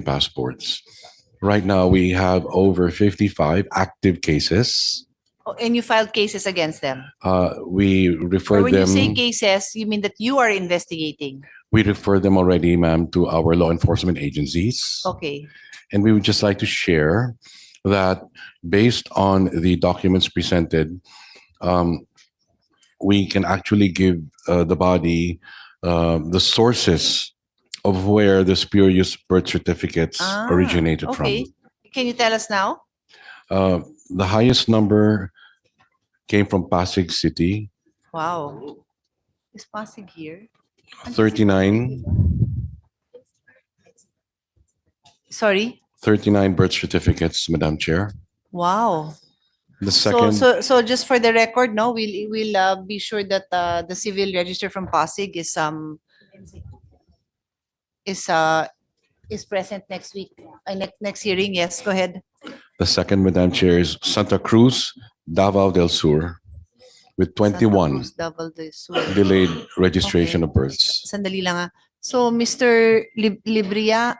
Philippine passports. Right now, we have over 55 active cases. Oh, and you filed cases against them? We refer Or when them. you say cases, you mean that you are investigating? We refer them already, ma'am, to our law enforcement agencies. Okay. And we would just like to share that based on the documents presented, we can actually give the body the sources of where the spurious birth certificates originated okay. from. Can you tell us now? The highest number came from Taguig City, Wow. Is Pasig here? 39, Sorry? 39 birth certificates, Madam Chair. Wow. The second, So just for the record, no, we'll be sure that the civil register from Pasig is present next week. Next hearing. Yes, go ahead. the second, Madam Chair, is Santa Cruz, Davao del Sur, with 21 Double the delayed registration Okay. of births. Sandali lang ah. So Mr. Libria,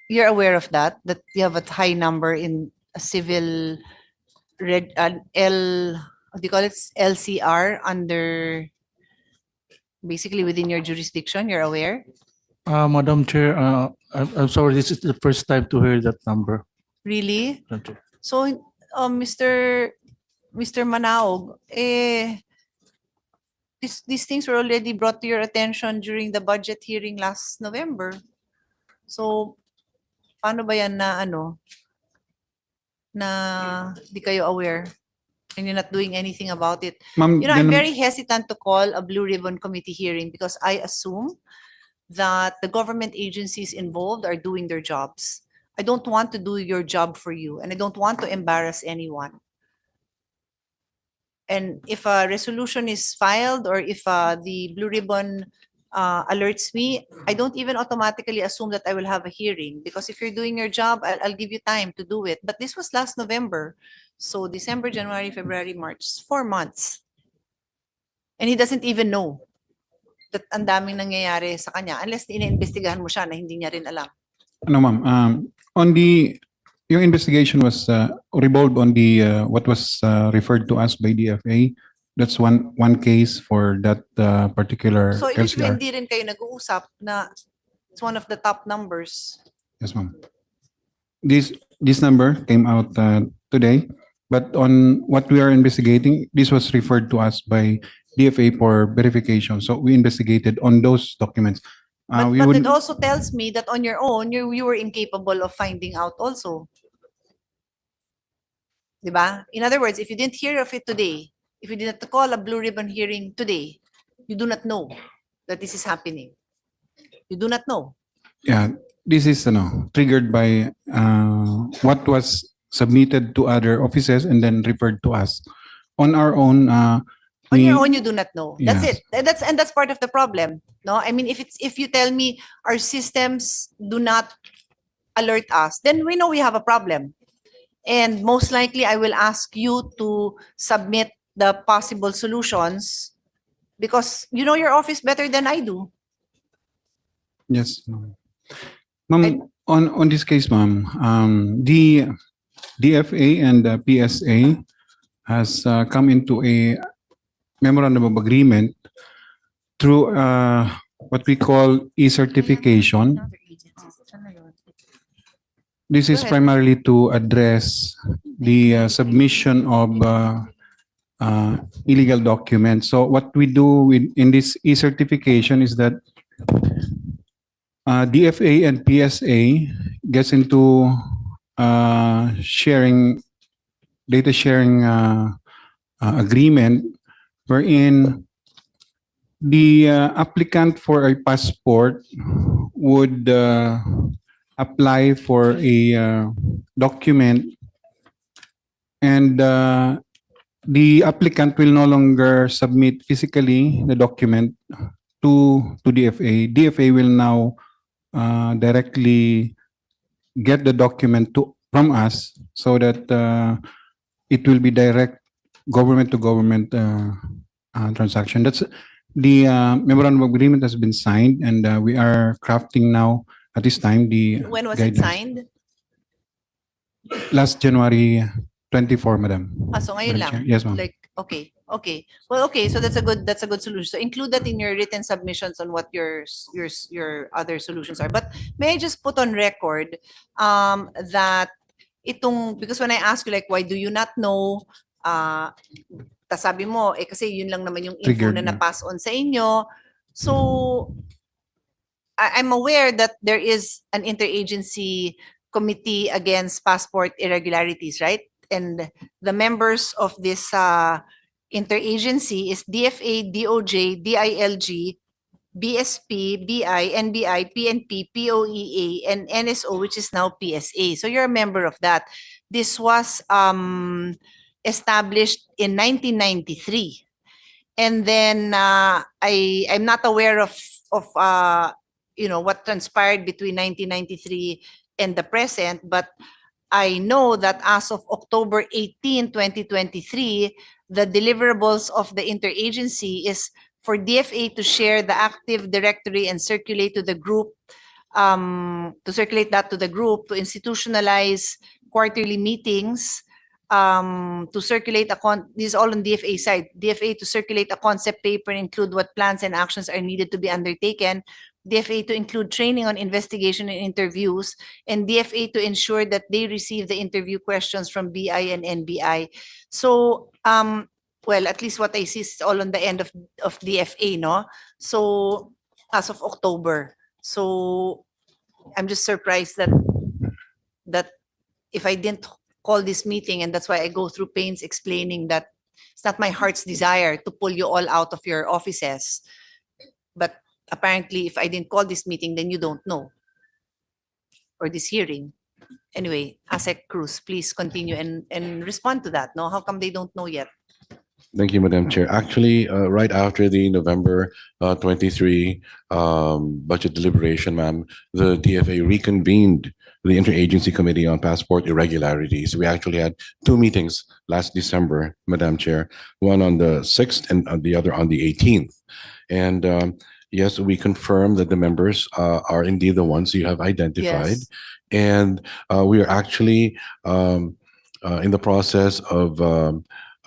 you're aware of that you have a high number in a civil what do you call it, LCR under basically within your jurisdiction. You're aware? Madam Chair, I'm sorry, this is the first time to hear that number. Really? Madam Chair. So Mr. Manaog, these things were already brought to your attention during the budget hearing last November. So paano ba yan na na di kayo aware and you're not doing anything about it? Ma'am, I'm very hesitant to call a Blue Ribbon Committee hearing because I assume that the government agencies involved are doing their jobs. I don't want to do your job for you, and I don't want to embarrass anyone. And if a resolution is filed or if the Blue Ribbon alerts me, I don't even automatically assume that I will have a hearing, because if you're doing your job, I'll give you time to do it. But this was last November. So December, January, February, March, 4 months. And he doesn't even know that ang daming nangyayari sa kanya unless ina-investigahan mo siya na hindi niya rin alam. No, ma'am. Yung investigation was revolved on the what was referred to us by DFA. That's one case for that particular So ibig sabihin, LCR. hindi rin kayo nag-uusap na it's one of the top numbers. Yes, ma'am. This number came out today, but on what we are investigating, this was referred to us by DFA for verification. So we investigated on those documents. But We it would, also tells me that on your own, you were incapable of finding out also. Diba? In other words, if you didn't hear of it today, if you did not call a Blue Ribbon hearing today, you do not know that this is happening. You do not know. yeah, this is triggered by what was submitted to other offices and then referred to us. On our own, On your own, you do not know. That's Yes. it. That's part of the problem. No, I mean, if you tell me our systems do not alert us, then we know we have a problem. And most likely, I will ask you to submit the possible solutions because you know your office better than I do. Yes, ma'am. On this case, ma'am, the DFA and the PSA has come into a memorandum of agreement through what we call e-certification. This is Go ahead. primarily to address the submission of illegal documents. So what we do in this e-certification is that DFA and PSA gets into data sharing agreement wherein the applicant for a passport would apply for a document, and the applicant will no longer submit physically the document to DFA. DFA will now directly get the document from us so that it will be direct government to government transaction. That's the memorandum of agreement has been signed, and we are crafting now at this time, the When was it guidelines- signed? Last January 24, Madam. Ah, so ngayon Madam lang. Chair. Yes, ma'am. Like, okay. Well, okay, so that's a good solution. So include that in your written submissions on what your other solutions are. But may I just put on record that itong, because when I ask you like, why do you not know, tas sabi mo, kasi yun lang naman yung info Triggered, na ma'am. na-pass on sa inyo. So, I'm aware that there is an interagency committee against passport irregularities, right? And the members of this interagency is DFA, DOJ, DILG, BSP, BI, NBI, PNP, POEA, and NSO, which is now PSA. So you're a member of that. This was established in 1993. And then I'm not aware of what transpired between 1993 and the present, but I know that as of October 18, 2023, the deliverables of the interagency is for DFA to share the active directory and circulate to the group, to institutionalize quarterly meetings, to circulate this is all on DFA side. DFA to circulate a concept paper and include what plans and actions are needed to be undertaken. DFA to include training on investigation and interviews, and DFA to ensure that they receive the interview questions from BI and NBI. So, well, at least what I see is all on the end of DFA, no? So, as of October. So, I'm just surprised that if I didn't call this meeting, and that's why I go through pains explaining that it's not my heart's desire to pull you all out of your offices. But apparently, if I didn't call this meeting, then you don't know. Or this hearing. Anyway, ASEC Cruz, please continue and respond to that. No, how come they don't know yet? Thank you, Madam Chair. Actually, right after the November 23 budget deliberation, ma'am, the DFA reconvened the Interagency Committee on Passport Irregularities. We actually had two meetings last December, Madam Chair, one on the 6th and the other on the 18th. And yes, we confirm that the members are indeed the ones you have identified. Yes. And we are actually in the process of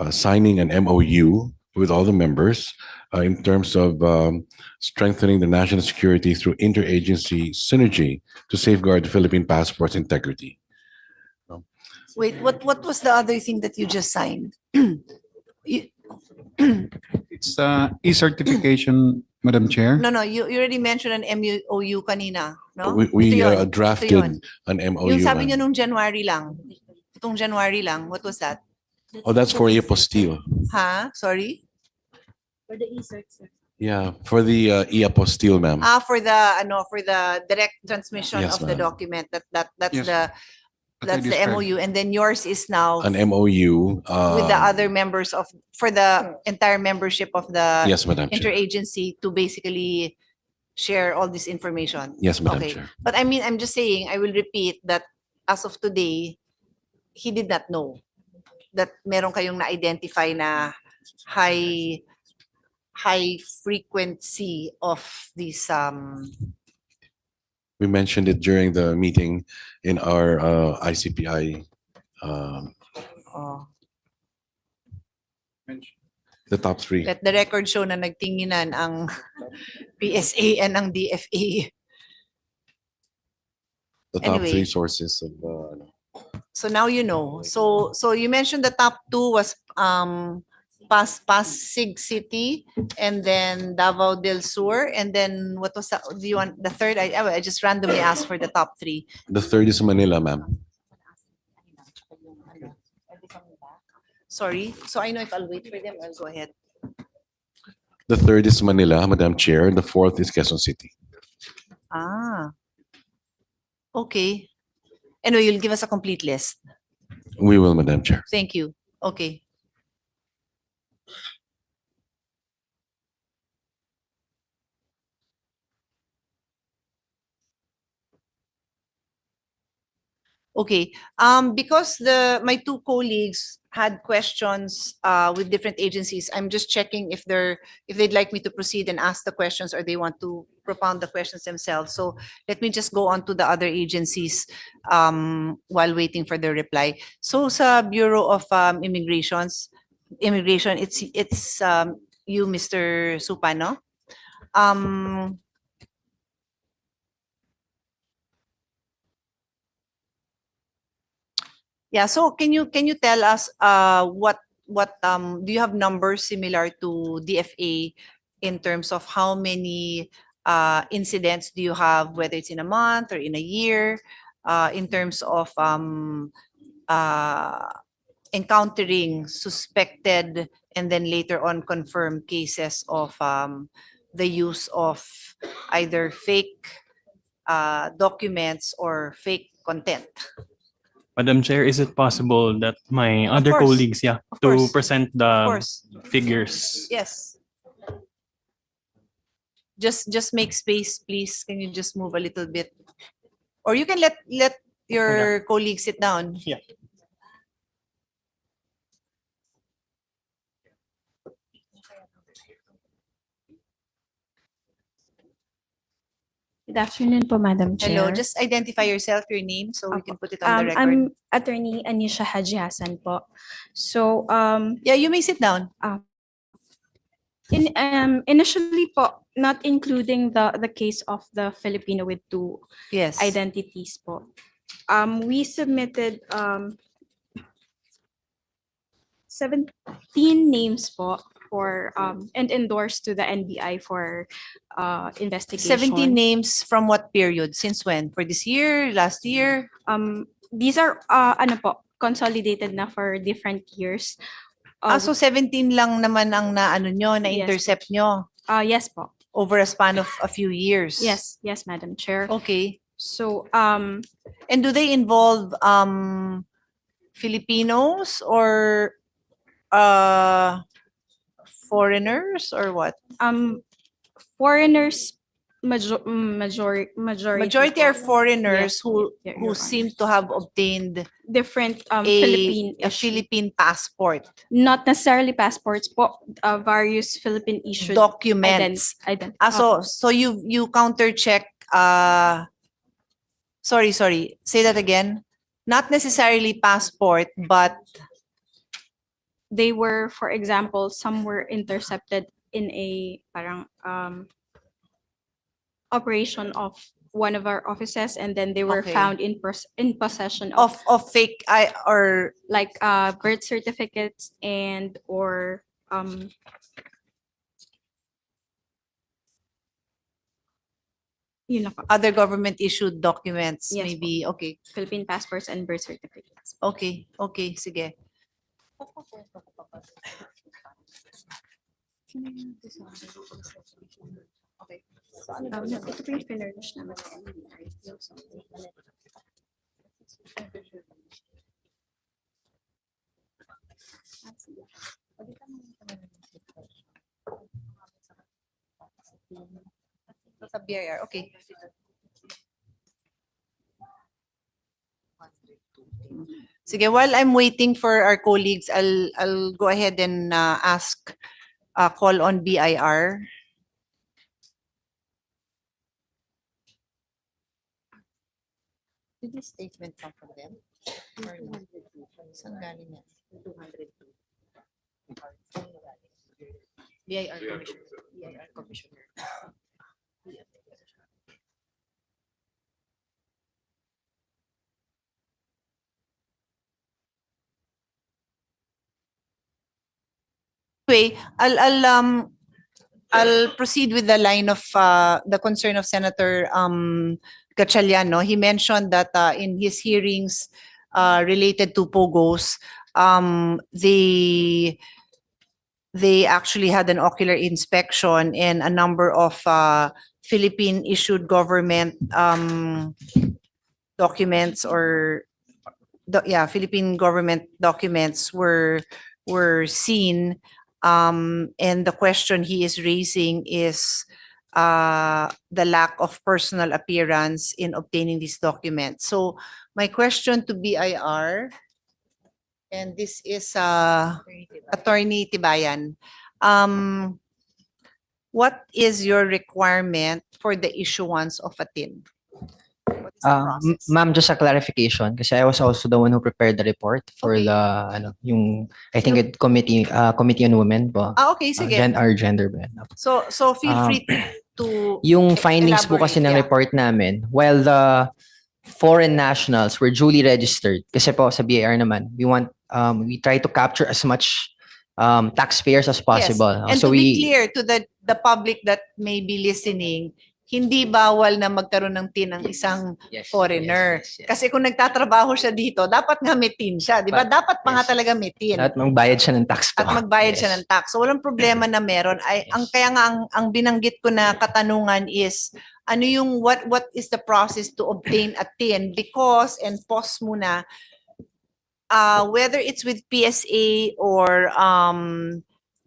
signing an MOU with all the members in terms of strengthening the national security through interagency synergy to safeguard the Philippine passport's integrity. Wait, what was the other thing that you just signed? You- It's e-certification, Madam Chair. no, you already mentioned an MOU kanina, no? We Ito yun, ito yun. drafted an MOU. Yung sabi ma'am. nyo nung January lang. Itong January lang, what was that? Oh, that's for e-apostille. Ha? Sorry? For the e-cert, sir. Yeah, for the e-apostille, ma'am. For the direct transmission Yes, of the ma'am. document. That's Yes. That I that's the described. MOU, and then yours is now An MOU. with the other members for the entire membership of the Yes, Madam Chair. interagency to basically share all this information. Yes, Madam Okay. Chair. But I mean, I'm just saying, I will repeat that as of today, he did not know that meron kayong na-identify na high frequency of these We mentioned it during the meeting in our ICPI, oh, the top three, let the record show na nagtinginan ang PSA and ang DFA. the top Anyway. three sources of. So now you know. So you mentioned the top two was Pasig City, and then Davao del Sur, and then what was that? Do you want the third? I just randomly asked for the top three. The third is Manila, ma'am. Sorry. So I know if I'll wait for them, I'll go ahead. The third is Manila, Madam Chair. The fourth is Quezon City. Ah. Okay. Anyway, you'll give us a complete list. We will, Madam Chair. Thank you. Okay. Okay. Because my two colleagues had questions with different agencies, I'm just checking if they'd like me to proceed and ask the questions, or they want to propound the questions themselves. So let me just go on to the other agencies while waiting for their reply. So sa Bureau of Immigration, it's you, Mr. Supano. Yeah, so can you tell us what do you have numbers similar to DFA in terms of how many incidents do you have, whether it's in a month or in a year, in terms of encountering suspected and then later on confirmed cases of the use of either fake documents or fake content? Madam Chair, is it possible that my other course. colleagues, Of to course. present Of the course. figures? Yes. Just make space, please. Can you just move a little bit? Or you can let your colleagues sit down. Yeah. Good afternoon po, Madam Chair. Hello, just identify yourself, your name, so we can put it on the record. I'm Attorney Anisha Haji Hassan po. So, Yeah, you may sit down. initially po, not including the case of the Filipino with two Yes. identities po. We submitted 17 names po for and endorsed to the NBI for investigation. 17 names from what period? Since when? For this year, last year? These are ano po, consolidated na for different years. So 17 lang naman ang naano nyo, na-intercept nyo Yes po. over a span of a few years? Yes, Madam Chair. Okay. So, And do they involve Filipinos or foreigners or what? foreigners, majority Majority po. are foreigners Yes, who Your Honor. seem to have obtained Different a Philippine passport, not necessarily passports po, various Philippine issued documents. So you counter check sorry, say that again. Not necessarily passport, but they were, for example, some were intercepted in a parang operation of one of our offices, and then they were Okay. found in possession of of fake or like birth certificates and or yun na po, other government issued documents, Yes, maybe. Okay. Philippine passports and birth certificates. Okay. Sige. Okay. No, ito po yung finish naman. Sa BIR, okay. Sige, while I'm waiting for our colleagues, I'll go ahead and ask call on BIR. Did this statement come from them? Or not? Saan galing yan? 202. BIR Commissioner. BIR Commissioner. Anyway, I'll proceed with the line of the concern of Senator Gatchalian. No? He mentioned that in his hearings related to POGOs, they actually had an ocular inspection and a number of Philippine issued government documents or Philippine government documents were seen. And the question he is raising is the lack of personal appearance in obtaining these documents. So my question to BIR, and this is Attorney Tibayan. what is your requirement for the issuance of a TIN? What is the process? Ma'am, just a clarification kasi I was also the one who prepared the report for Okay. yung I think it committee on women po. Okay, sige. Gender ba yan? So feel Um, free to Yung findings po kasi ng elaborate, yeah. report namin, while the foreign nationals were duly registered, kasi po sa BAR naman, we try to capture as much taxpayers as possible. Yes. And So to be clear to the public that may be listening, hindi bawal na magkaroon ng TIN ang isang Yes, foreigner. yes. Kasi kung nagtatrabaho siya dito, dapat nga may TIN siya, di ba? But- Dapat pa nga yes. talaga may TIN. At magbayad siya ng tax po. At magbayad Yes. siya ng tax. So walang problema na meron. Ay, ang kaya nga ang binanggit ko na katanungan is ano yung what is the process to obtain a TIN? Because, and pause muna, whether it's with PSA or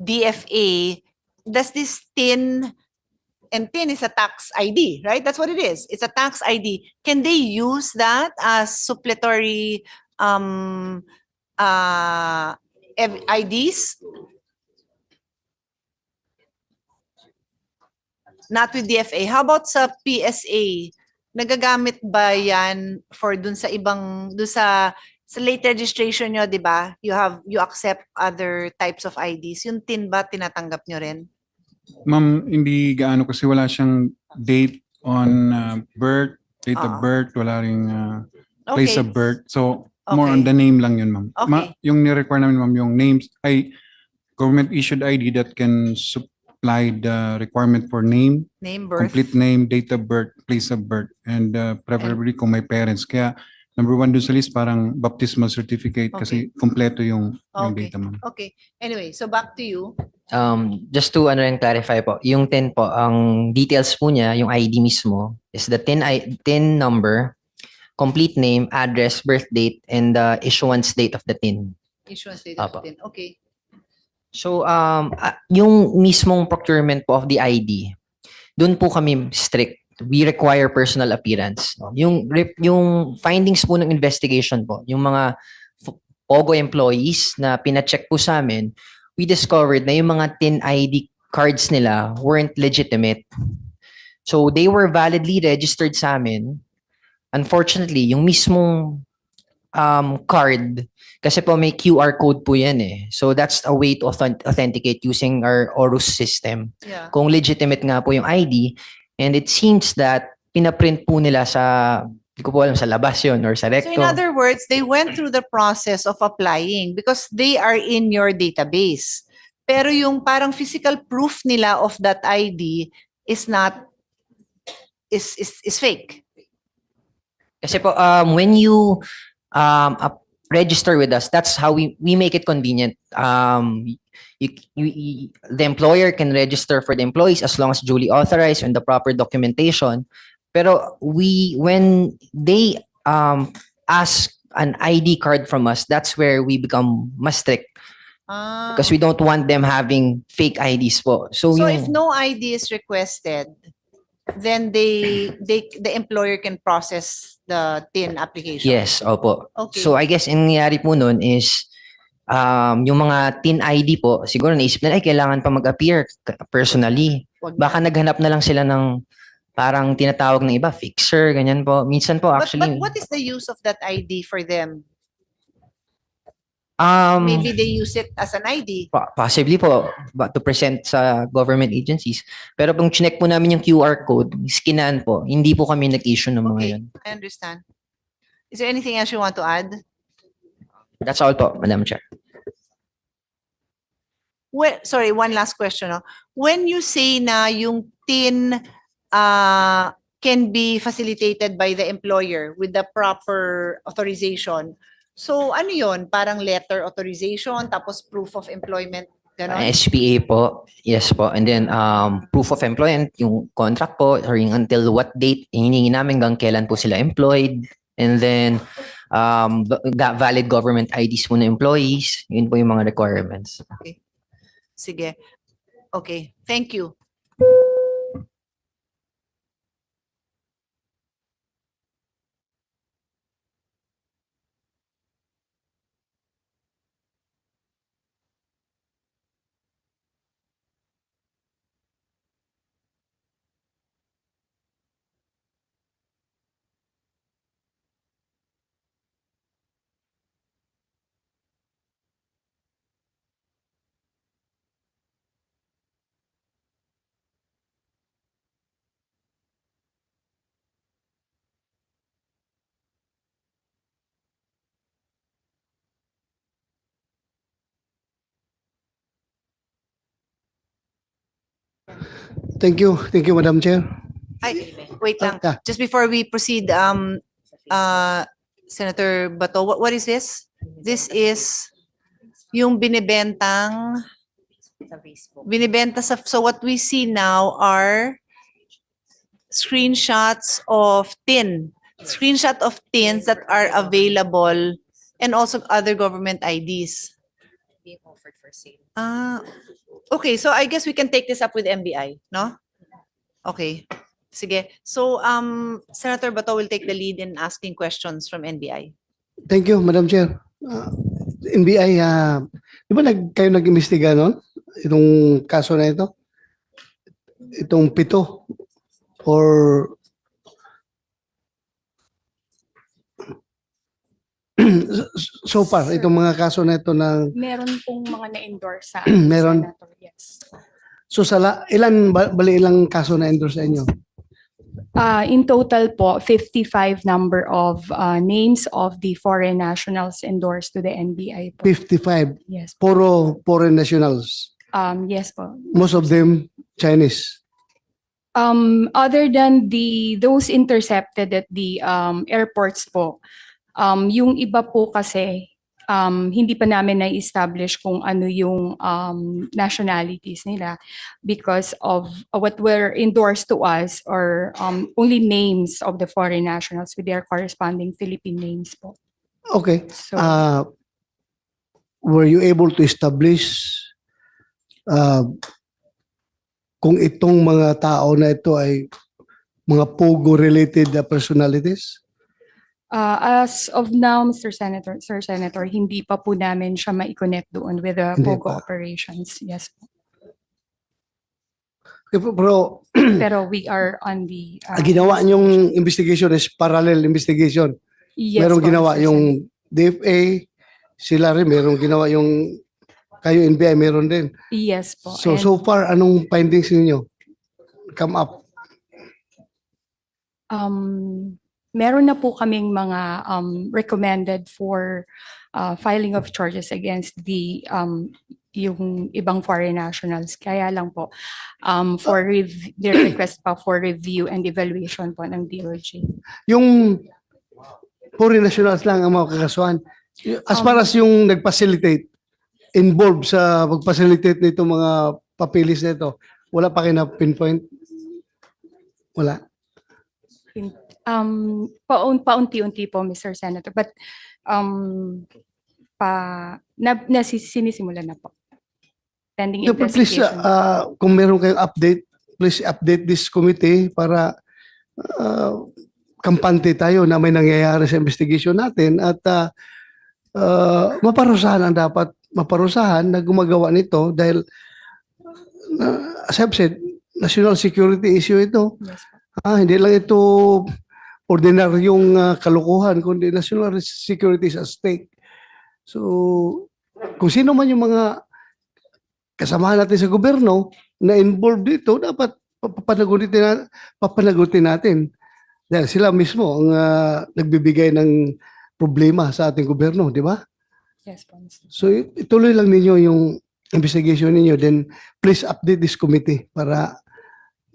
DFA, does this TIN, and TIN is a tax ID, right? That's what it is. It's a tax ID. Can they use that as suppletory IDs? Not with DFA. How about sa PSA? Nagagamit ba yan for dun sa ibang, dun sa late registration nyo, di ba? You accept other types of IDs. Yung TIN ba, tinatanggap nyo rin? Ma'am, hindi gaano kasi wala siyang date on birth, date of birth, wala ring place of birth. So, more on the name lang yun, ma'am. Okay. Yung ni-require namin, ma'am, yung names ay government-issued ID that can supply the requirement for name, Name, birth. complete name, date of birth, place of birth, and preferably kung may parents. Kaya, number one dun sa list, parang baptismal certificate kasi kompleto yung Okay. data, ma'am. Okay. Anyway, so back to you. Just to clarify po, yung TIN po, ang details po niya, yung ID mismo, is the TIN number, complete name, address, birth date, and the issuance date of the TIN. Issuance date of Apo. TIN. Okay. So, yung mismong procurement po of the ID, doon po kami strict. We require personal appearance. No? Yung findings po ng investigation po, yung mga POGO employees na pina-check po sa amin, we discovered na yung mga TIN ID cards nila weren't legitimate. So, they were validly registered sa amin. Unfortunately, yung mismong card, kasi po may QR code po yan eh. So, that's a way to authenticate using our ORUS system. Yeah. Kung legitimate nga po yung ID, and it seems that pinaprint po nila sa, hindi ko po alam, sa labas yun or sa So recto. in other words, they went through the process of applying because they are in your database. Pero yung parang physical proof nila of that ID is not, is fake. Kasi po, when you register with us, that's how we make it convenient. The employer can register for the employees as long as duly authorized and the proper documentation. Pero when they ask an ID card from us, that's where we become mas strict because we don't want them having fake IDs po. So if no ID is requested, then the employer can process the TIN application. yes, opo. Okay. So I guess yung nangyari po nun is yung mga TIN ID po, siguro naisip nila, kailangan pa mag-appear personally. Wag Baka na. naghanap na lang sila ng parang tinatawag ng iba, fixer, ganyan po. Minsan po But actually. what is the use of that ID for them? Um, Maybe they use it as an ID. Possibly po, to present sa government agencies. Pero kung chinek po namin yung QR code, skinan po, hindi po kami nag-issue ng mga Okay, yun. I understand. Is there anything else you want to add? That's all po, Madam Chair. Well, sorry, one last question. No? When you say na yung TIN can be facilitated by the employer with the proper authorization, so ano yun? Parang letter authorization tapos proof of employment, ganon? SPA po, yes po. And then proof of employment, yung contract po, or yung until what date, hiningi namin hanggang kailan po sila employed. And then valid government IDs po na employees. Yun po yung mga requirements. Okay. Sige. Okay, thank you. Thank you, Madam Chair. Ay, wait lang. Yeah. Just before we proceed, Senator Bato, what is this? This is yung binibenta sa, so what we see now are screenshots of tins that are available and also other government IDs. Being offered for sale. Okay, so I guess we can take this up with MBI, no? Okay. Sige. So, Senator Bato will take the lead in asking questions from NBI. Thank you, Madam Chair. NBI, di ba kayo nag-imbestiga noon? Itong kaso na ito? Itong 7 or so far, itong mga kaso na ito ng Meron pong mga na-endorse sa Meron. Senator, yes. so ilang kaso na endorse sa inyo? In total po, 55 number of names of the foreign nationals endorsed to the NBI po. 55. Yes. Puro foreign nationals. Yes po. Most of them Chinese. Other than those intercepted at the airports po, yung iba po kasi hindi pa namin na-establish kung ano yung nationalities nila because of what were endorsed to us or only names of the foreign nationals with their corresponding Philippine names po. Okay. So, Were you able to establish kung itong mga tao na ito ay mga POGO related personalities? as of now, Sir Senator, hindi pa po namin siya ma-connect doon with the Hindi POGO pa. operations. Yes po. Pero Pero we are on the ginawa niyong investigation is parallel investigation. yes, Merong po, ginawa Mr. yung DFA, sila rin merong ginawa yung kayo NBI meron din. Yes po. So And, so far anong findings niyo? Come up. meron na po kaming mga recommended for filing of charges against the yung ibang foreign nationals. Kaya lang po for the request pa for review and evaluation po ng DOJ. Yung foreign nationals lang ang mga kakasuhan. As far as yung nag-facilitate, involved sa pag-facilitate nito mga papilis nito, wala pa kayo na pinpoint? Wala. Paunti-unti po, Mr. Senator. But sinisimulan na po. Pending Yeah, but please, investigation. kung meron kayong update, please update this committee para kampante tayo na may nangyayari sa investigation natin at maparusahan ang dapat maparusahan na gumagawa nito dahil as I've said, national security issue ito. Yes po. Hindi lang ito ordinaryong kalukuhan kundi national security is at stake. So, kung sino man yung mga kasamahan natin sa gobyerno na involved dito, dapat papanagutin natin. Dahil sila mismo ang nagbibigay ng problema sa ating gobyerno, di ba? Yes po, Mr. So ituloy lang ninyo yung investigation ninyo, then please update this committee para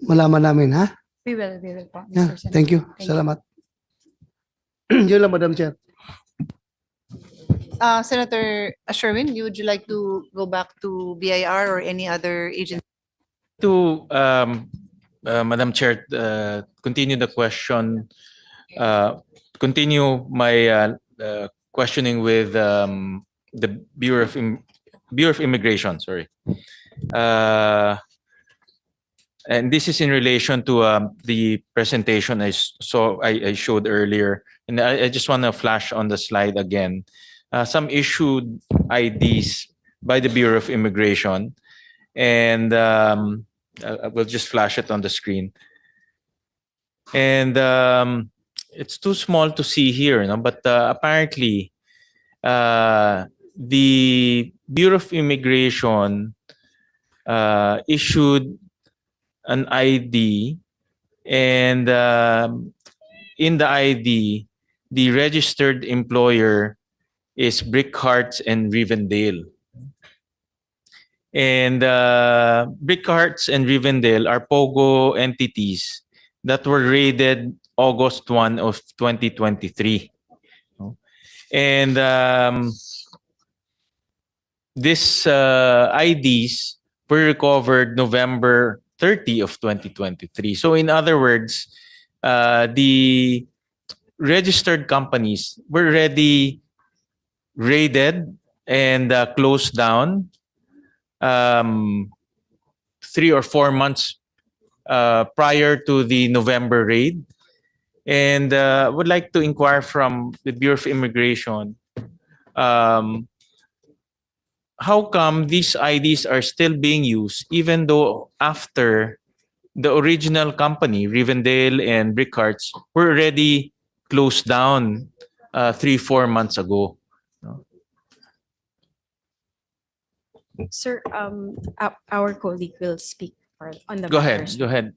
malaman namin, ha? We will po, Mr. Yeah, Senator. thank you. Salamat. Yun lang, Madam Chair. Senator Sherwin, would you like to go back to BIR or any other agency? To Madam Chair, continue the question, continue my questioning with the Bureau of Immigration. Sorry, and this is in relation to the presentation I showed earlier, and I just want to flash on the slide again. Some issued IDs by the Bureau of Immigration, and I will just flash it on the screen. And it's too small to see here, no? But apparently, the Bureau of Immigration issued an ID, and in the ID, the registered employer is Brick Hearts and Rivendale. And Brickharts and Rivendell are POGO entities that were raided August 1 of 2023. And these IDs were recovered November 30 of 2023. So in other words, the registered companies were already raided and closed down 3 or 4 months prior to the November raid. And would like to inquire from the Bureau of Immigration, how come these IDs are still being used even though after the original company, Rivendell and Brickharts, were already closed down 3-4 months ago? Sir, our colleague will speak on the Go ahead, matters. go ahead.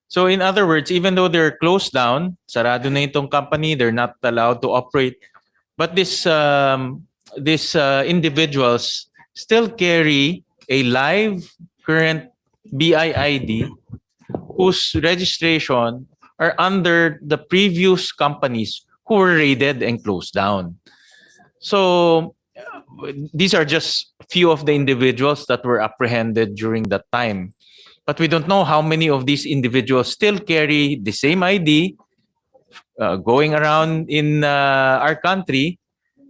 So in other words, even though they're closed down, sarado na itong company, they're not allowed to operate. But these individuals still carry a live current BIID whose registration are under the previous companies who were raided and closed down. So these are just few of the individuals that were apprehended during that time. But we don't know how many of these individuals still carry the same ID going around in our country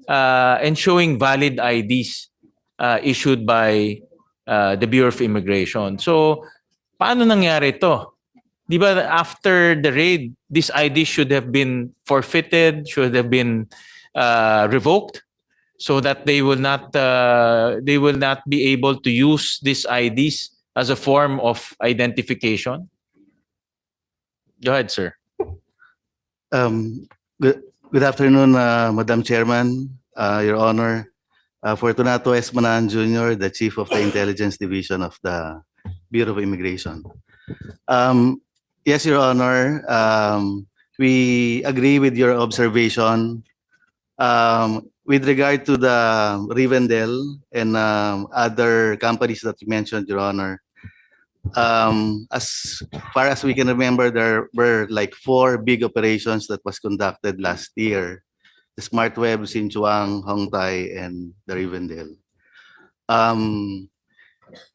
and showing valid IDs issued by the Bureau of Immigration. So, paano nangyari ito? Di ba after the raid, this ID should have been forfeited, should have been revoked, so that they will not be able to use these IDs as a form of identification? Go ahead, sir. Good afternoon, Madam Chairman, Your Honor. Fortunato S. Manahan Jr., the Chief of the Intelligence Division of the Bureau of Immigration. Yes, Your Honor, we agree with your observation. With regard to the Rivendell and other companies that you mentioned, Your Honor, as far as we can remember, there were like 4 big operations that was conducted last year: the Smart Web, Sinchuang, Hongtai, and the Rivendell.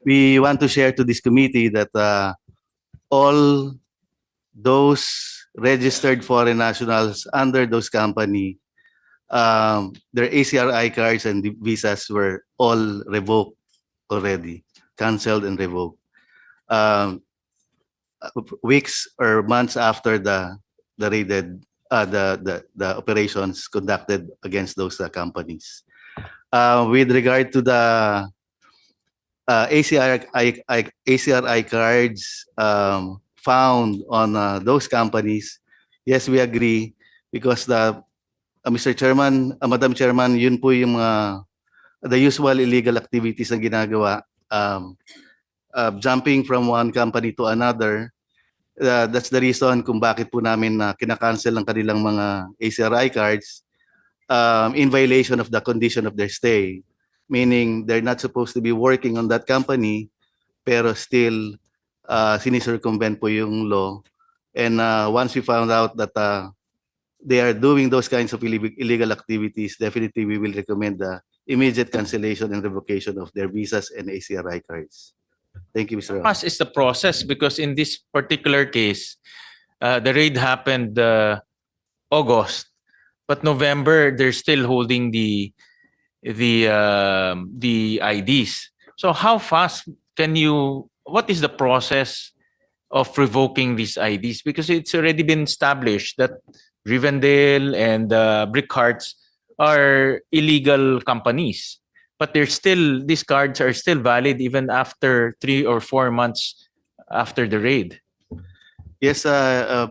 We want to share to this committee that all those registered foreign nationals under those company, their ACRI cards and the visas were all revoked already, canceled and revoked. Weeks or months after the raided the operations conducted against those companies. With regard to the ACRI cards found on those companies, yes, we agree, because the Mr. Chairman, Madam Chairman, yun po yung the usual illegal activities na ginagawa, jumping from one company to another. That's the reason kung bakit po namin kinakancel ang kanilang mga ACRI cards in violation of the condition of their stay. Meaning they're not supposed to be working on that company, pero still sinicircumvent po yung law. And once we found out that they are doing those kinds of illegal activities, definitely we will recommend the immediate cancellation and revocation of their visas and ACRI cards. Thank you, Mr. Fast is the process, because in this particular case, the raid happened August, but November they're still holding the IDs. So how fast can you? What is the process of revoking these IDs? Because it's already been established that Rivendell and Brickharts are illegal companies, but these cards are still valid even after 3 or 4 months after the raid. Yes,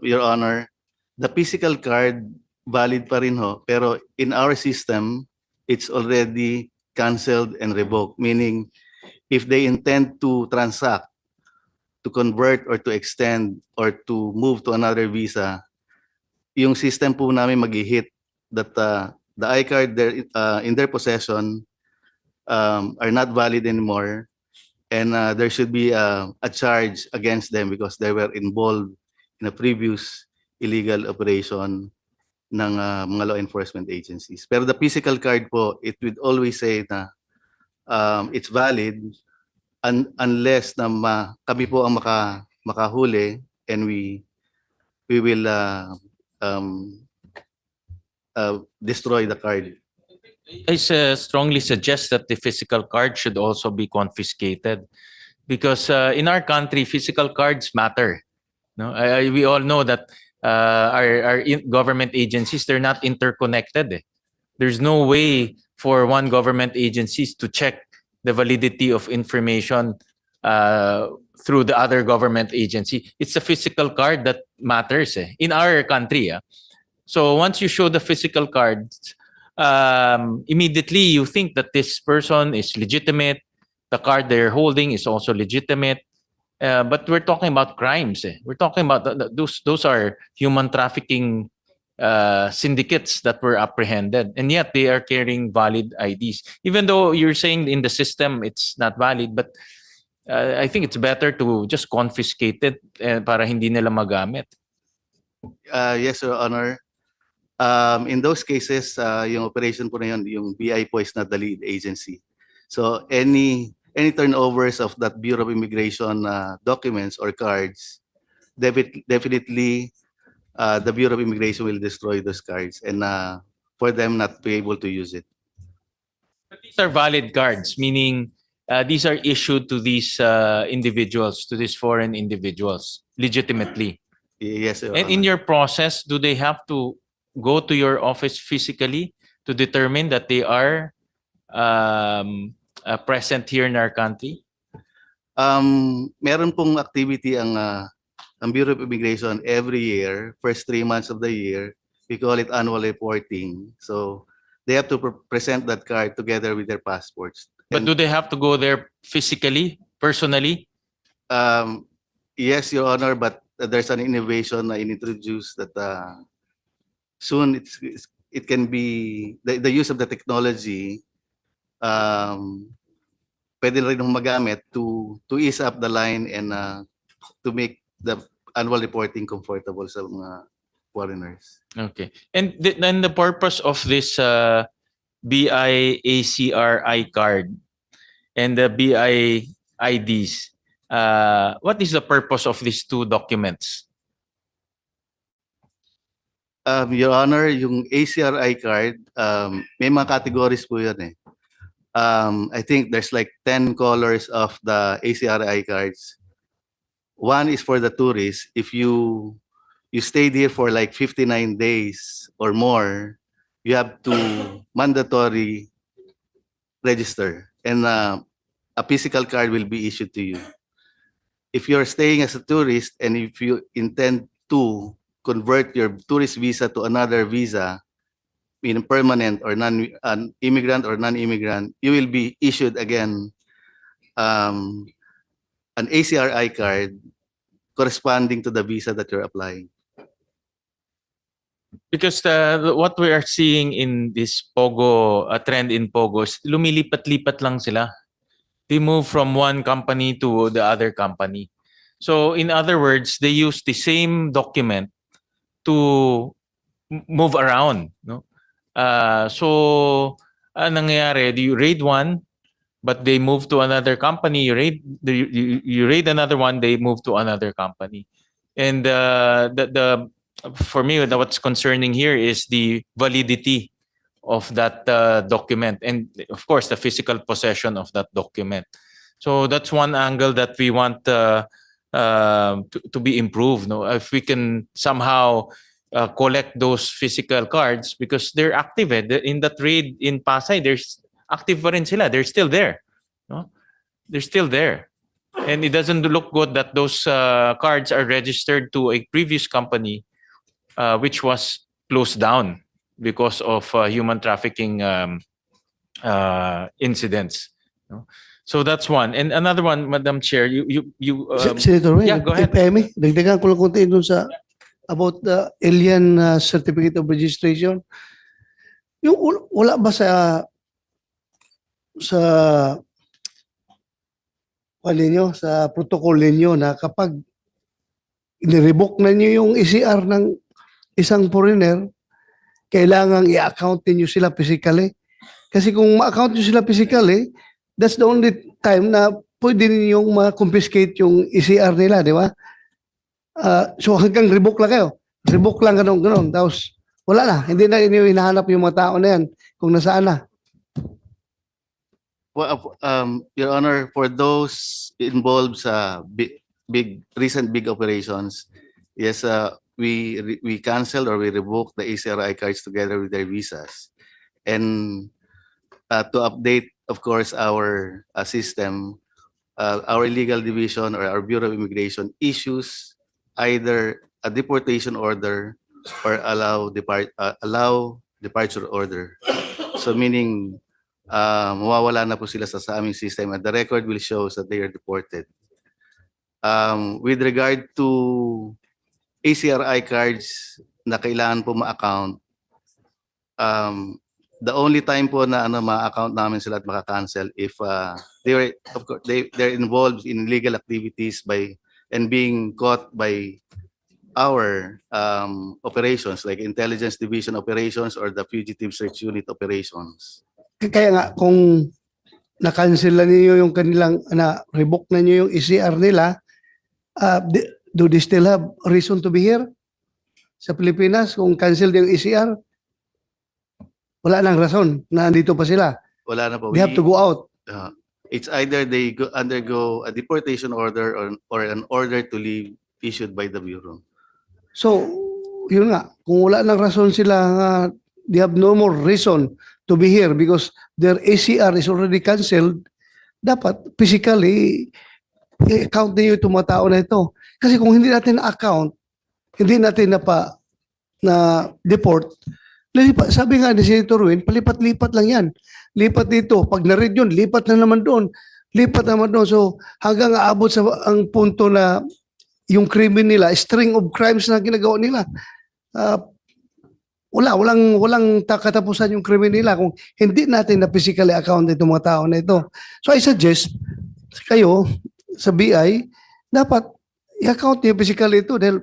Your Honor. The physical card valid pa rin ho, pero in our system, it's already canceled and revoked. Meaning, if they intend to transact, to convert or to extend or to move to another visa, yung system po namin mag-hit that the iCard in their possession are not valid anymore, and there should be a charge against them because they were involved in a previous illegal operation ng mga law enforcement agencies. Pero the physical card po, it would always say na it's valid unless na kami po ang makahuli, and we will destroy the card. I strongly suggest that the physical card should also be confiscated, because in our country, physical cards matter. No, we all know that our government agencies, they're not interconnected. There's no way for one government agencies to check the validity of information through the other government agency. It's a physical card that matters in our country. So once you show the physical cards, immediately you think that this person is legitimate. The card they're holding is also legitimate. But we're talking about crimes. We're talking about those are human trafficking syndicates that were apprehended, and yet they are carrying valid IDs. Even though you're saying in the system it's not valid, but I think it's better to just confiscate it para hindi nila magamit. Yes, Your Honor. In those cases, yung operation po na yun, yung BI po is not the lead agency. So any turnovers of that Bureau of Immigration documents or cards, definitely the Bureau of Immigration will destroy those cards, and for them not to be able to use it. But these are valid cards, meaning these are issued to these individuals, to these foreign individuals, legitimately. Yes, Your And Honor. in your process, do they have to go to your office physically to determine that they are present here in our country? Meron pong activity ang Bureau of Immigration every year, first 3 months of the year. We call it annual reporting. So they have to present that card together with their passports. But do they have to go there physically, personally? Yes, Your Honor, but there's an innovation na inintroduce that soon it can be the use of the technology. Pwede rin magamit to ease up the line and to make the annual reporting comfortable sa mga foreigners. Okay. And then the purpose of this BIACRI card and the BIIDs, what is the purpose of these two documents? Your Honor, yung ACRI card, may mga categories po yan eh. I think there's like 10 colors of the ACRI cards. One is for the tourists. If you stayed here for like 59 days or more, you have to mandatory register, and a physical card will be issued to you. If you're staying as a tourist and if you intend to convert your tourist visa to another visa, meaning permanent or an immigrant or non-immigrant, you will be issued again an ACRI card corresponding to the visa that you're applying. Because what we are seeing in this POGO, a trend in POGO, is lumilipat-lipat lang sila. They move from one company to the other company. So in other words, they use the same document to move around. No? So anong nangyayari? You raid one, but they move to another company. You raid another one, they move to another company. And for me, what's concerning here is the validity of that document, and of course the physical possession of that document. So that's one angle that we want to be improved. No, if we can somehow collect those physical cards, because they're active in that raid in Pasay. There's active pa rin sila. They're still there. No, they're still there, and it doesn't look good that those cards are registered to a previous company, which was closed down because of human trafficking incidents. No? So that's one. And another one, Madam Chair, Senator Wayne, yeah, go ahead. if I may, dagdagan ko lang konti dun sa about the alien certificate of registration. Yung wala ba sa ano ninyo, sa protocol ninyo na kapag nirevoke na niyo yung ECR ng isang foreigner, kailangang i-account niyo sila physically. Kasi kung ma-account niyo sila physically, that's the only time na pwede ninyong ma-confiscate yung ECR nila, di ba? So hanggang revoke lang kayo. Revoke lang ganun. Tapos wala na. Hindi na inyo hinahanap yung mga tao na yan kung nasaan na. Well, Your Honor, for those involved sa recent big operations, yes, we canceled or we revoked the ACRI cards together with their visas. And to update, of course, our system, our legal division or our Bureau of Immigration issues either a deportation order or allow departure order. So meaning, mawawala na po sila sa aming system and the record will show that they are deported. With regard to ACRI cards na kailangan po ma-account, the only time po na ma-account namin sila at maka-cancel if they're involved in illegal activities and being caught by our operations like intelligence division operations or the fugitive search unit operations. Kaya nga, kung na-cancel na niyo yung kanilang, revoke na niyo yung ECR nila, do they still have reason to be here sa Pilipinas? Kung cancel yung ECR, wala nang rason na andito pa sila. Wala na po. They have to go out. It's either they undergo a deportation order or an order to leave issued by the Bureau. So, yun nga, kung wala nang rason sila, they have no more reason to be here because their ACR is already canceled, dapat physically i-account niyo itong mga tao na ito. Kasi kung hindi natin na-account, hindi natin na-deport, sabi nga ni Senator Win, palipat-lipat lang yan. Lipat dito. Pag na-read yun, lipat na naman doon. Lipat naman doon. So hanggang aabot sa ang punto na yung krimen nila, string of crimes na ginagawa nila. Walang katapusan yung krimen nila kung hindi natin na physically account itong mga tao na ito. So I suggest kayo sa BI, dapat i-account niyo physically ito dahil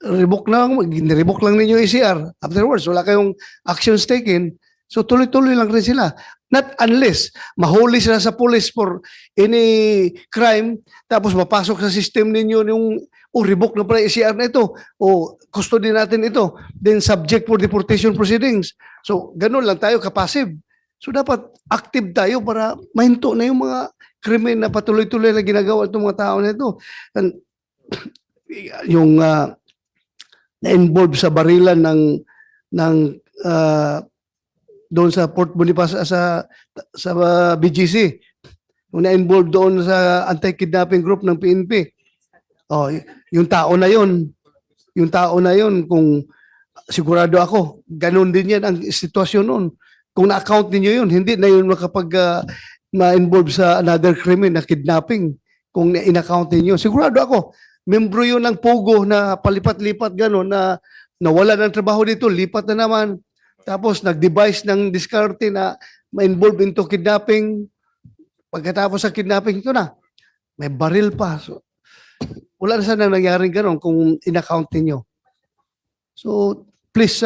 revoke lang ninyo yung ECR. Afterwards, wala kayong actions taken. So tuloy-tuloy lang rin sila. Not unless mahuli sila sa police for any crime, tapos mapasok sa system ninyo yung revoke na pala ECR na ito, o custody natin ito, then subject for deportation proceedings. So ganun lang tayo, kapasive. So dapat active tayo para mahinto na yung mga krimen na patuloy-tuloy na ginagawa itong mga tao na ito. And, yung na-involve sa barilan ng doon sa Port Boniface sa BGC. Yung na-involve doon sa anti-kidnapping group ng PNP. Oh, yung tao na yon, kung sigurado ako, ganun din yan ang sitwasyon noon. Kung na-account niyo yun, hindi na yun ma-involve sa another crime na kidnapping. Kung in-account niyo, sigurado ako, membro yun ng POGO na palipat-lipat gano'n na nawala ng trabaho dito, lipat na naman. Tapos nag-devise ng diskarte na ma-involve into kidnapping. Pagkatapos sa kidnapping ito na, may baril pa. So, wala na sana nangyaring gano'n kung in-account niyo. So please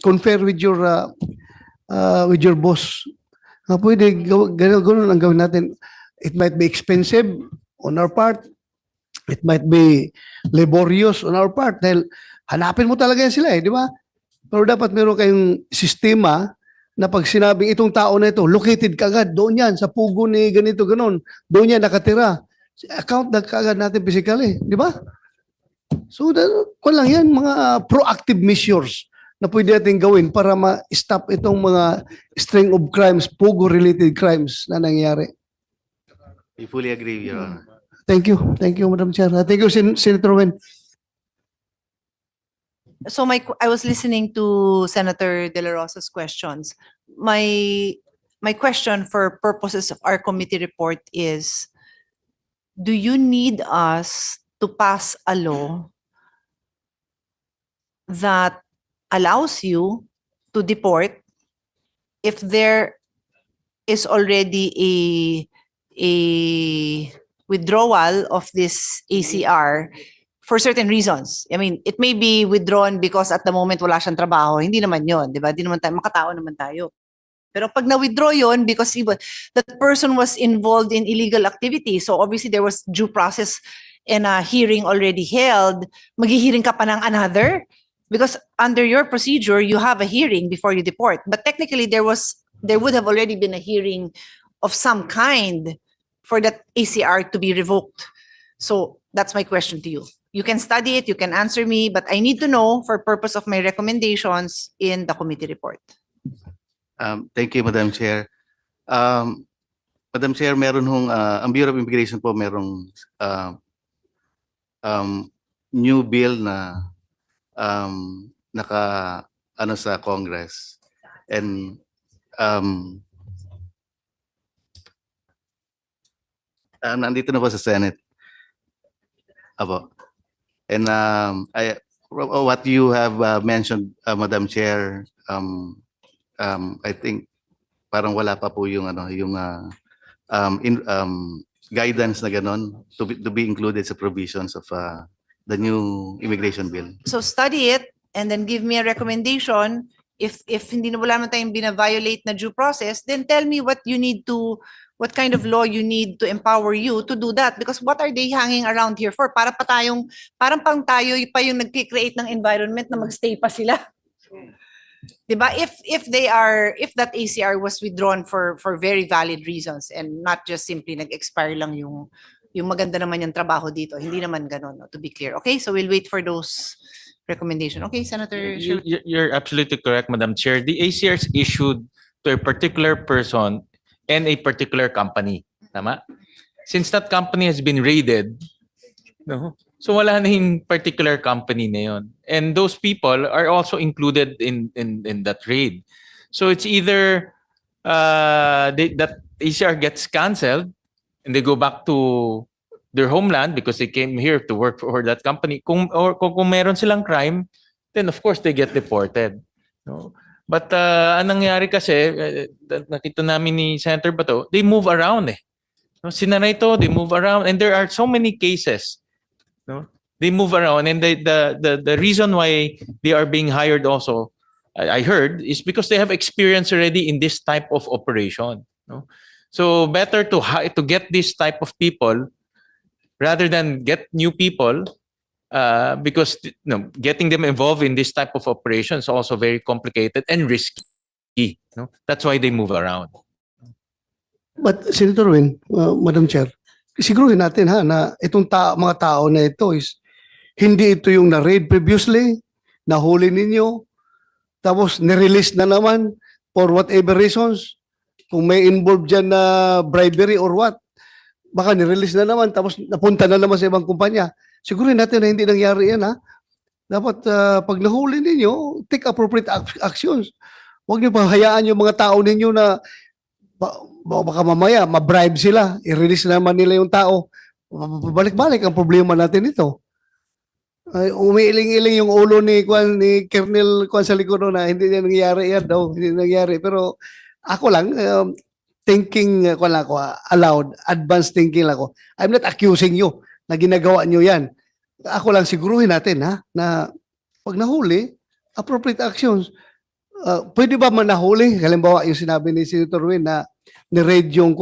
confer with your boss. Pwede gano'n ang gawin natin. It might be expensive on our part. It might be laborious on our part dahil hanapin mo talaga yan sila di ba? Pero dapat meron kayong sistema na pag sinabing itong tao na ito, located kagad, doon yan, sa pugo ni ganito, ganon, doon yan nakatira. Account na kagad natin physically, di ba? So, kung lang yan, mga proactive measures na pwede natin gawin para ma-stop itong mga string of crimes, pugo-related crimes na nangyayari. We fully agree, Your Honor. Thank you, Madam Chair. Thank you, Senator Wen. So I was listening to Senator De La Rosa's questions. My question for purposes of our committee report is, do you need us to pass a law that allows you to deport if there is already a withdrawal of this ACR for certain reasons. I mean, it may be withdrawn because at the moment wala siyang trabaho. Hindi naman yun, di ba? Di naman tayo, makatao naman tayo. Pero pag na-withdraw yun because that person was involved in illegal activity, so obviously there was due process and a hearing already held, maghihiring ka pa ng another? Because under your procedure, you have a hearing before you deport. But technically, there would have already been a hearing of some kind for that ACR to be revoked. So that's my question to you. You can study it, you can answer me, but I need to know for purpose of my recommendations in the committee report. Thank you, Madam Chair. Madam Chair, meron hong, ang Bureau of Immigration po merong new bill na naka ano sa Congress. And nandito na po sa Senate. Apo. And what you have mentioned, Madam Chair, I think parang wala pa po yung ano yung guidance na ganon to be included sa provisions of the new immigration bill. So study it and then give me a recommendation. If hindi na wala naman tayong bina-violate na due process, then tell me what kind of law you need to empower you to do that. Because what are they hanging around here for? Parang pang tayo pa yung nag-create ng environment na magstay pa sila. Diba? If that ACR was withdrawn for very valid reasons and not just simply nag-expire lang yung maganda naman yung trabaho dito. Hindi naman ganun, no, to be clear. Okay, so we'll wait for those recommendations. Okay, Senator. You're absolutely correct, Madam Chair. The ACR is issued to a particular person and a particular company. Tama? Since that company has been raided, no? So wala na yung particular company na yun. And those people are also included in that raid. So it's either that ACR gets canceled and they go back to their homeland because they came here to work for that company. Kung meron silang crime, then of course they get deported. No? But anong nangyari kasi, nakita namin ni Senator Bato, they move around eh. No? Sinanay ito, they move around. And there are so many cases. No? They move around. And the reason why they are being hired also, I heard, is because they have experience already in this type of operation. No? So better to get this type of people rather than get new people, because getting them involved in this type of operation is also very complicated and risky. No? That's why they move around. But Senator Win, Madam Chair, siguruhin natin na itong mga tao na ito is hindi ito yung na-raid previously, nahuli ninyo, tapos nirelease na naman for whatever reasons. Kung may involved dyan na bribery or what, baka nirelease na naman tapos napunta na naman sa ibang kumpanya. Sigurin natin na hindi nangyari yan, ha? Dapat pag nahuli ninyo, take appropriate actions. Huwag niyo pahayaan yung mga tao ninyo na baka mamaya ma-bribe sila, i-release naman nila yung tao. Balik-balik ang problema natin ito. Umiiling-iling yung ulo ni Colonel Kwan sa likod na hindi na nangyari yan daw, hindi nangyari. Pero ako lang, thinking ko lang ako, aloud, advanced thinking lang ako. I'm not accusing you na ginagawa nyo yan. Ako lang siguruhin natin na pag nahuli, appropriate actions. Pwede ba manahuli? Halimbawa, yung sinabi ni Senator Win na ni-raid yung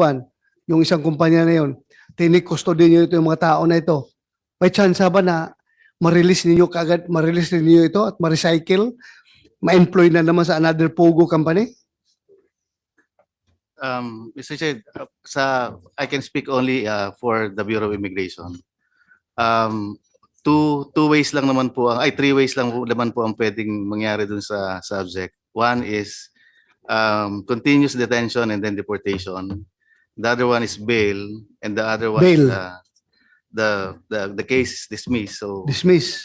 isang kumpanya na yun. Tinik-custody nyo ito yung mga tao na ito. May chance ba na ma-release ninyo kagad, ma-release ninyo ito at ma-recycle, ma-employ na naman sa another POGO company? Mr. Chair, I can speak only for the Bureau of Immigration. Two ways lang naman po, three ways lang naman po ang pwedeng mangyari dun sa subject. One is continuous detention and then deportation. The other one is bail, and the other one is the case is dismissed. So Dismiss.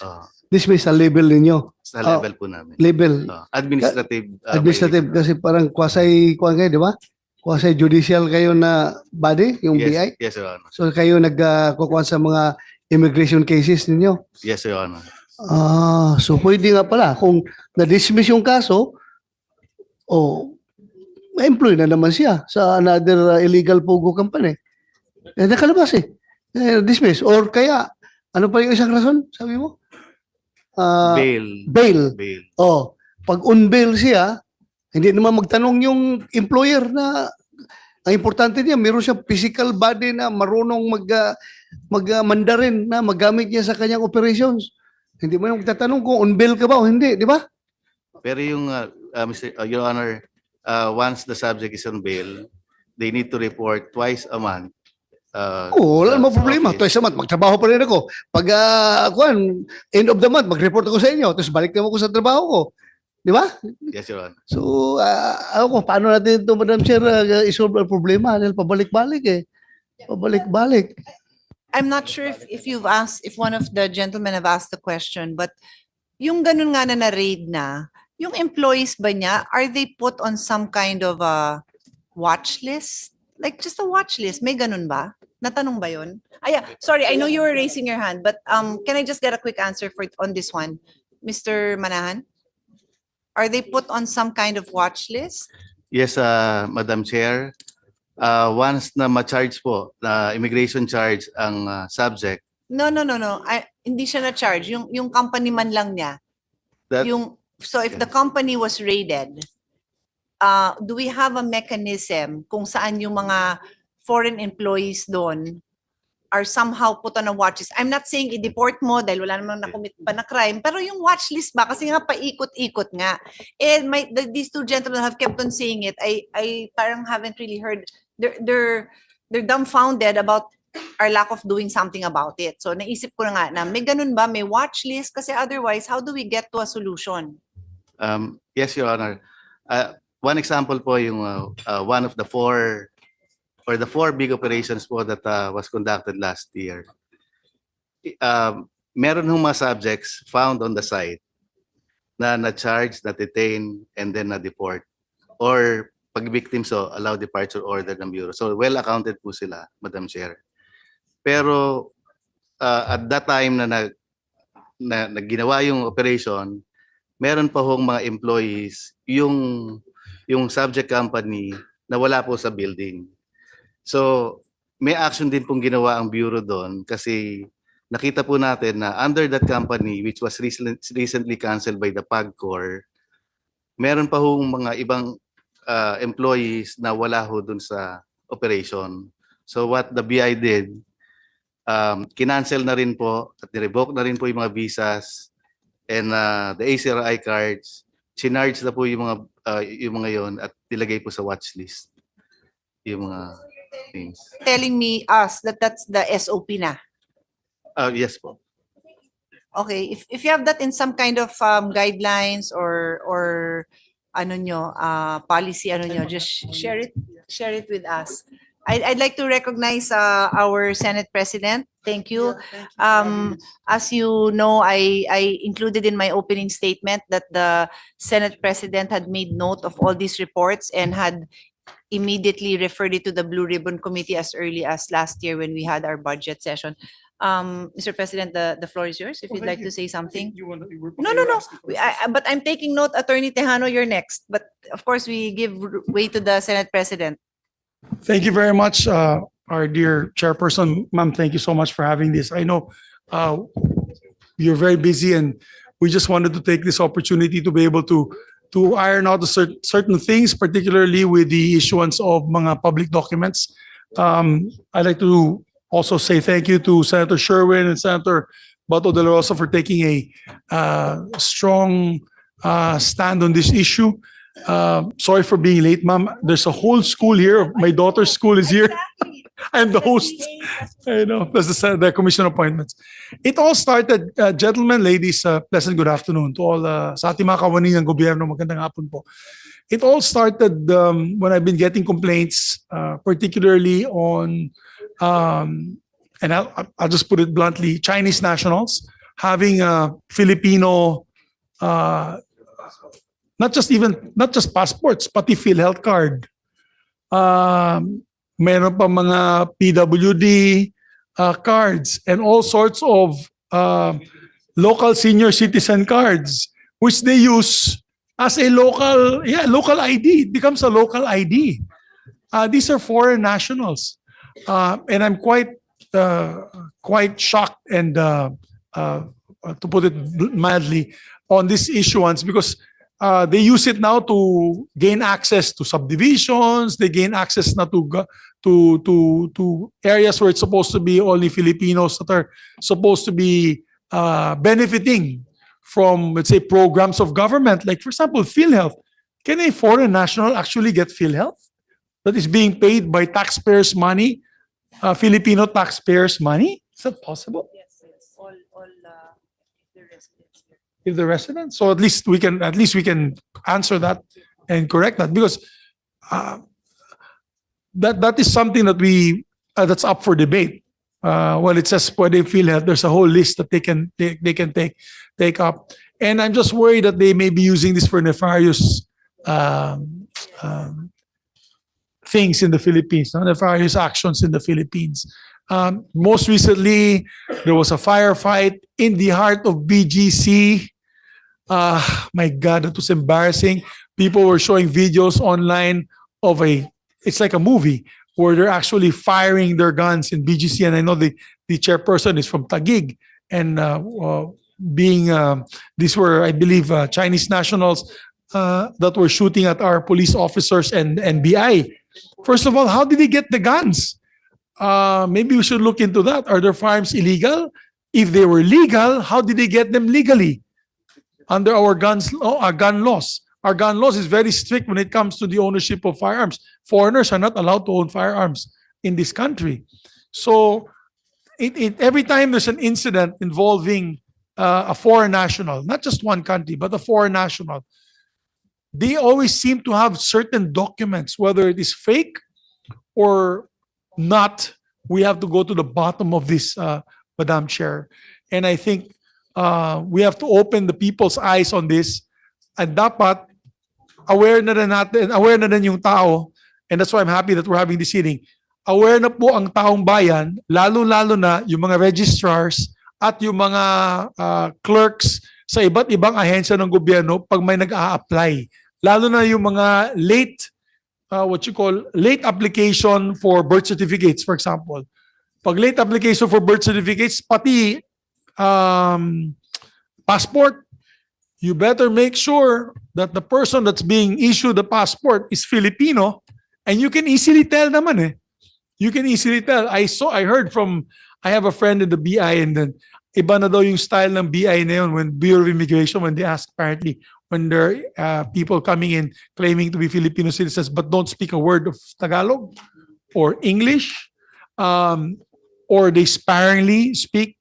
Dismiss sa level ninyo. sa level po namin. Level. Administrative. Administrative kasi parang quasi-kuan kayo, di ba? Quasi-judicial kayo na body, yung BI. Yes, Your Honor. So kayo nagkukuha sa mga immigration cases ninyo. Yes, Your Honor. So pwede nga pala kung na-dismiss yung kaso, ma-employ na naman siya sa another illegal POGO company. Nakalabas eh. Dismiss. Or kaya, ano pa yung isang rason, sabi mo? Bail. Bail. Bail. Oh, pag on bail siya, hindi naman magtanong yung employer na ang importante niya, meron siyang physical body na marunong mag-Mandarin na magamit niya sa kanyang operations. Hindi mo yung tatanong kung on bail ka ba o hindi, di ba? Pero yung, Your Honor, once the subject is on bail, they need to report twice a month. Wala namang sa problema. office. Twice a month, magtrabaho pa rin ako. Pag end of the month, mag-report ako sa inyo, tapos balik naman ako sa trabaho ko. Di ba? Yes, Your Honor. So, ako, paano natin ito, Madam Chair, isolve ang problema? Dahil pabalik-balik eh. Pabalik-balik. I'm not sure if you've asked, if one of the gentlemen have asked the question, but yung ganun nga na raid na, yung employees ba niya, are they put on some kind of a watch list? Like just a watch list, may ganun ba? Natanong ba yun? Yeah, sorry, I know you were raising your hand, but can I just get a quick answer on this one? Mr. Manahan? Are they put on some kind of watch list? Yes, Madam Chair. Once na ma-charge po, na immigration charge ang subject, No. Hindi siya na-charge. Yung company man lang niya. that So if the company was raided, do we have a mechanism kung saan yung mga foreign employees doon are somehow put on a watch list? I'm not saying i-deport mo dahil wala namang nakumit pa na crime, pero yung watch list ba? Kasi nga paikot-ikot nga. And these two gentlemen have kept on saying it. I parang haven't really heard. They're dumbfounded about our lack of doing something about it. So naisip ko na nga na may ganun ba? May watch list? Kasi otherwise, how do we get to a solution? yes, Your Honor. One example po yung one of the four big operations po that was conducted last year. Meron hong mga subjects found on the site na na-charge, na-detain, and then na-deport. Or pag victim so, allow departure order ng Bureau. So well accounted po sila, Madam Chair. Pero at that time na ginawa yung operation, meron pa hong mga employees yung subject company na wala po sa building. So may action din pong ginawa ang Bureau doon kasi nakita po natin na under that company which was recently canceled by the POGO, meron pa hong mga ibang employees na wala ho doon sa operation. So what the BI did, kinancel na rin po at nirevoke na rin po yung mga visas and the ACRI cards, chinarge na po yung mga yon at nilagay po sa watch list yung mga things. Telling me us that that's the SOP na. Yes po. Okay, if you have that in some kind of guidelines or ano nyo, policy ano nyo, just share it with us. I'd like to recognize our Senate President. Thank you. As you know, I included in my opening statement that the Senate President had made note of all these reports and had immediately referred it to the Blue Ribbon Committee as early as last year when we had our budget session. Mr. President, the floor is yours. If you'd like to say something. No. But I'm taking note, Attorney Tejano, you're next. But of course, we give way to the Senate President. Thank you very much, our dear chairperson. Ma'am, thank you so much for having this. I know you're very busy and we just wanted to take this opportunity to be able to iron out certain things, particularly with the issuance of mga public documents. I'd like to also say thank you to Senator Sherwin and Senator Bato de la Rosa for taking a strong stand on this issue. Sorry for being late, ma'am. There's a whole school here. My daughter's school is here. I'm the host. I know. That's the commission appointments. It all started, gentlemen, ladies, pleasant good afternoon to all sa ating mga kawani ng gobyerno. Magandang hapon po. It all started when I've been getting complaints, particularly on, and I'll just put it bluntly, Chinese nationals having Filipino not just passports, pati PhilHealth card. Meron pa mga PWD cards and all sorts of local senior citizen cards, which they use as a local ID. It becomes a local ID. These are foreign nationals, and I'm quite shocked and to put it mildly on this issuance because they use it now to gain access to subdivisions. They gain access now to areas where it's supposed to be only Filipinos that are supposed to be benefiting from, let's say, programs of government. Like, for example, PhilHealth. Can a foreign national actually get PhilHealth that is being paid by taxpayers' money, Filipino taxpayers' money? Is that possible? Yes, all the residents here. If the residents, so at least we can answer that and correct that, because that is something that we that's up for debate. Well, it says when they feel health, there's a whole list that they can take up, and I'm just worried that they may be using this for nefarious things in the Philippines, nefarious actions in the Philippines. Most recently, there was a firefight in the heart of BGC. My God, that was embarrassing. People were showing videos online of it's like a movie where they're actually firing their guns in BGC. And I know the chairperson is from Taguig. And these were, I believe, Chinese nationals that were shooting at our police officers and BI. First of all, how did they get the guns? Maybe we should look into that. Are their firearms illegal? If they were legal, how did they get them legally? Under our gun laws. Our gun laws is very strict when it comes to the ownership of firearms. Foreigners are not allowed to own firearms in this country. So every time there's an incident involving a foreign national, not just one country, but a foreign national, they always seem to have certain documents, whether it is fake or not. We have to go to the bottom of this, Madam Chair. And I think we have to open the people's eyes on this. And dapat aware na rin yung tao. And that's why I'm happy that we're having this hearing. Aware na po ang taong bayan, lalo-lalo na yung mga registrars at yung mga clerks sa iba't ibang ahensya ng gobyerno pag may nag-a-apply. Lalo na yung mga late application for birth certificates, for example. Pag late application for birth certificates, pati passport, you better make sure that the person that's being issued the passport is Filipino, and you can easily tell naman eh. You can easily tell. I have a friend in the BI, and then iba na daw yung style ng BI na yun when Bureau of Immigration, when they ask apparently when there are people coming in claiming to be Filipino citizens but don't speak a word of Tagalog or English, or they sparingly speak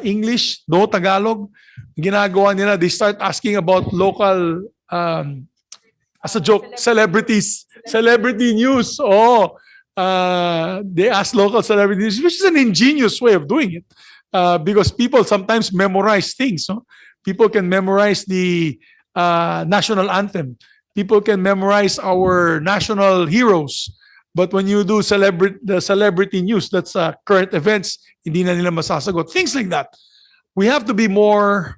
English, no Tagalog. Ginagawa nila, they start asking about local, as a joke, celebrity news. They ask local celebrities, which is an ingenious way of doing it, because people sometimes memorize things. No? People can memorize the national anthem. People can memorize our national heroes. But when you do the celebrity news, that's current events, hindi na nila masasagot. Things like that. We have to be more,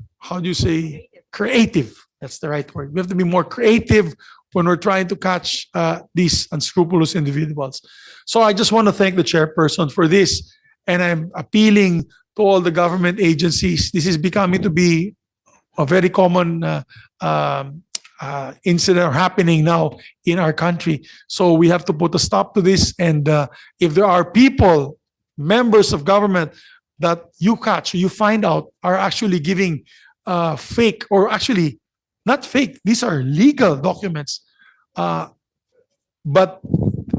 creative. That's the right word. We have to be more creative when we're trying to catch these unscrupulous individuals. So I just want to thank the chairperson for this. And I'm appealing to all the government agencies. This is becoming to be a very common incident happening now in our country. So we have to put a stop to this. And if there are people, members of government that you catch, you find out are actually giving fake, or actually not fake, these are legal documents. But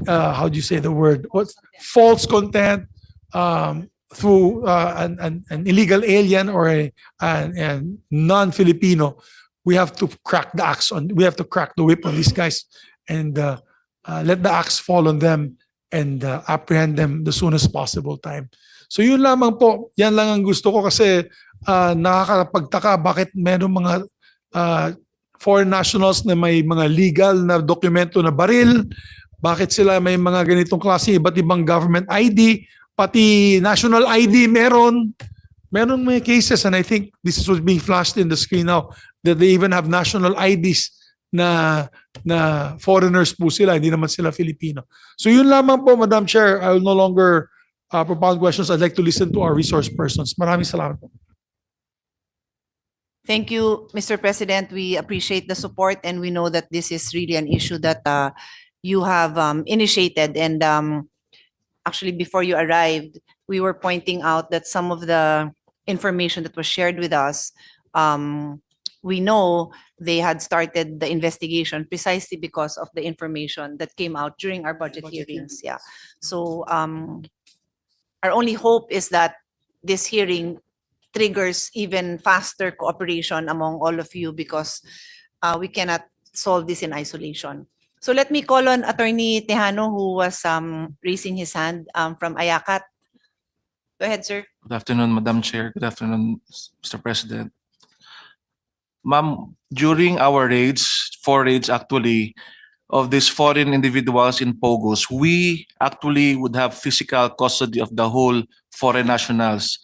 how do you say the word? What's false content through an illegal alien or a non-Filipino? We have to crack the axe on. We have to crack the whip on these guys, and let the axe fall on them and apprehend them the soonest possible time. So yun lamang po. Yan lang ang gusto ko kasi nakakapagtaka bakit meron mga foreign nationals na may mga legal na dokumento na baril. Bakit sila may mga ganitong klase, iba't ibang government ID, pati national ID meron meron may cases, and I think this is what's being flashed in the screen now, that they even have national IDs na foreigners po sila, hindi naman sila Filipino. So yun lamang po, Madam Chair. I will no longer propound questions. I'd like to listen to our resource persons. Maraming salamat po. Thank you, Mr. President. We appreciate the support, and we know that this is really an issue that you have initiated. And actually, before you arrived, we were pointing out that some of the information that was shared with us, we know they had started the investigation precisely because of the information that came out during our budget hearings. Yeah. So our only hope is that this hearing triggers even faster cooperation among all of you, because we cannot solve this in isolation. So let me call on Attorney Tejano, who was raising his hand from Ayakat. Go ahead, sir. Good afternoon, Madam Chair. Good afternoon, Mr. President. Ma'am, during our raids, 4 raids actually, of these foreign individuals in POGOs, we actually would have physical custody of the whole foreign nationals,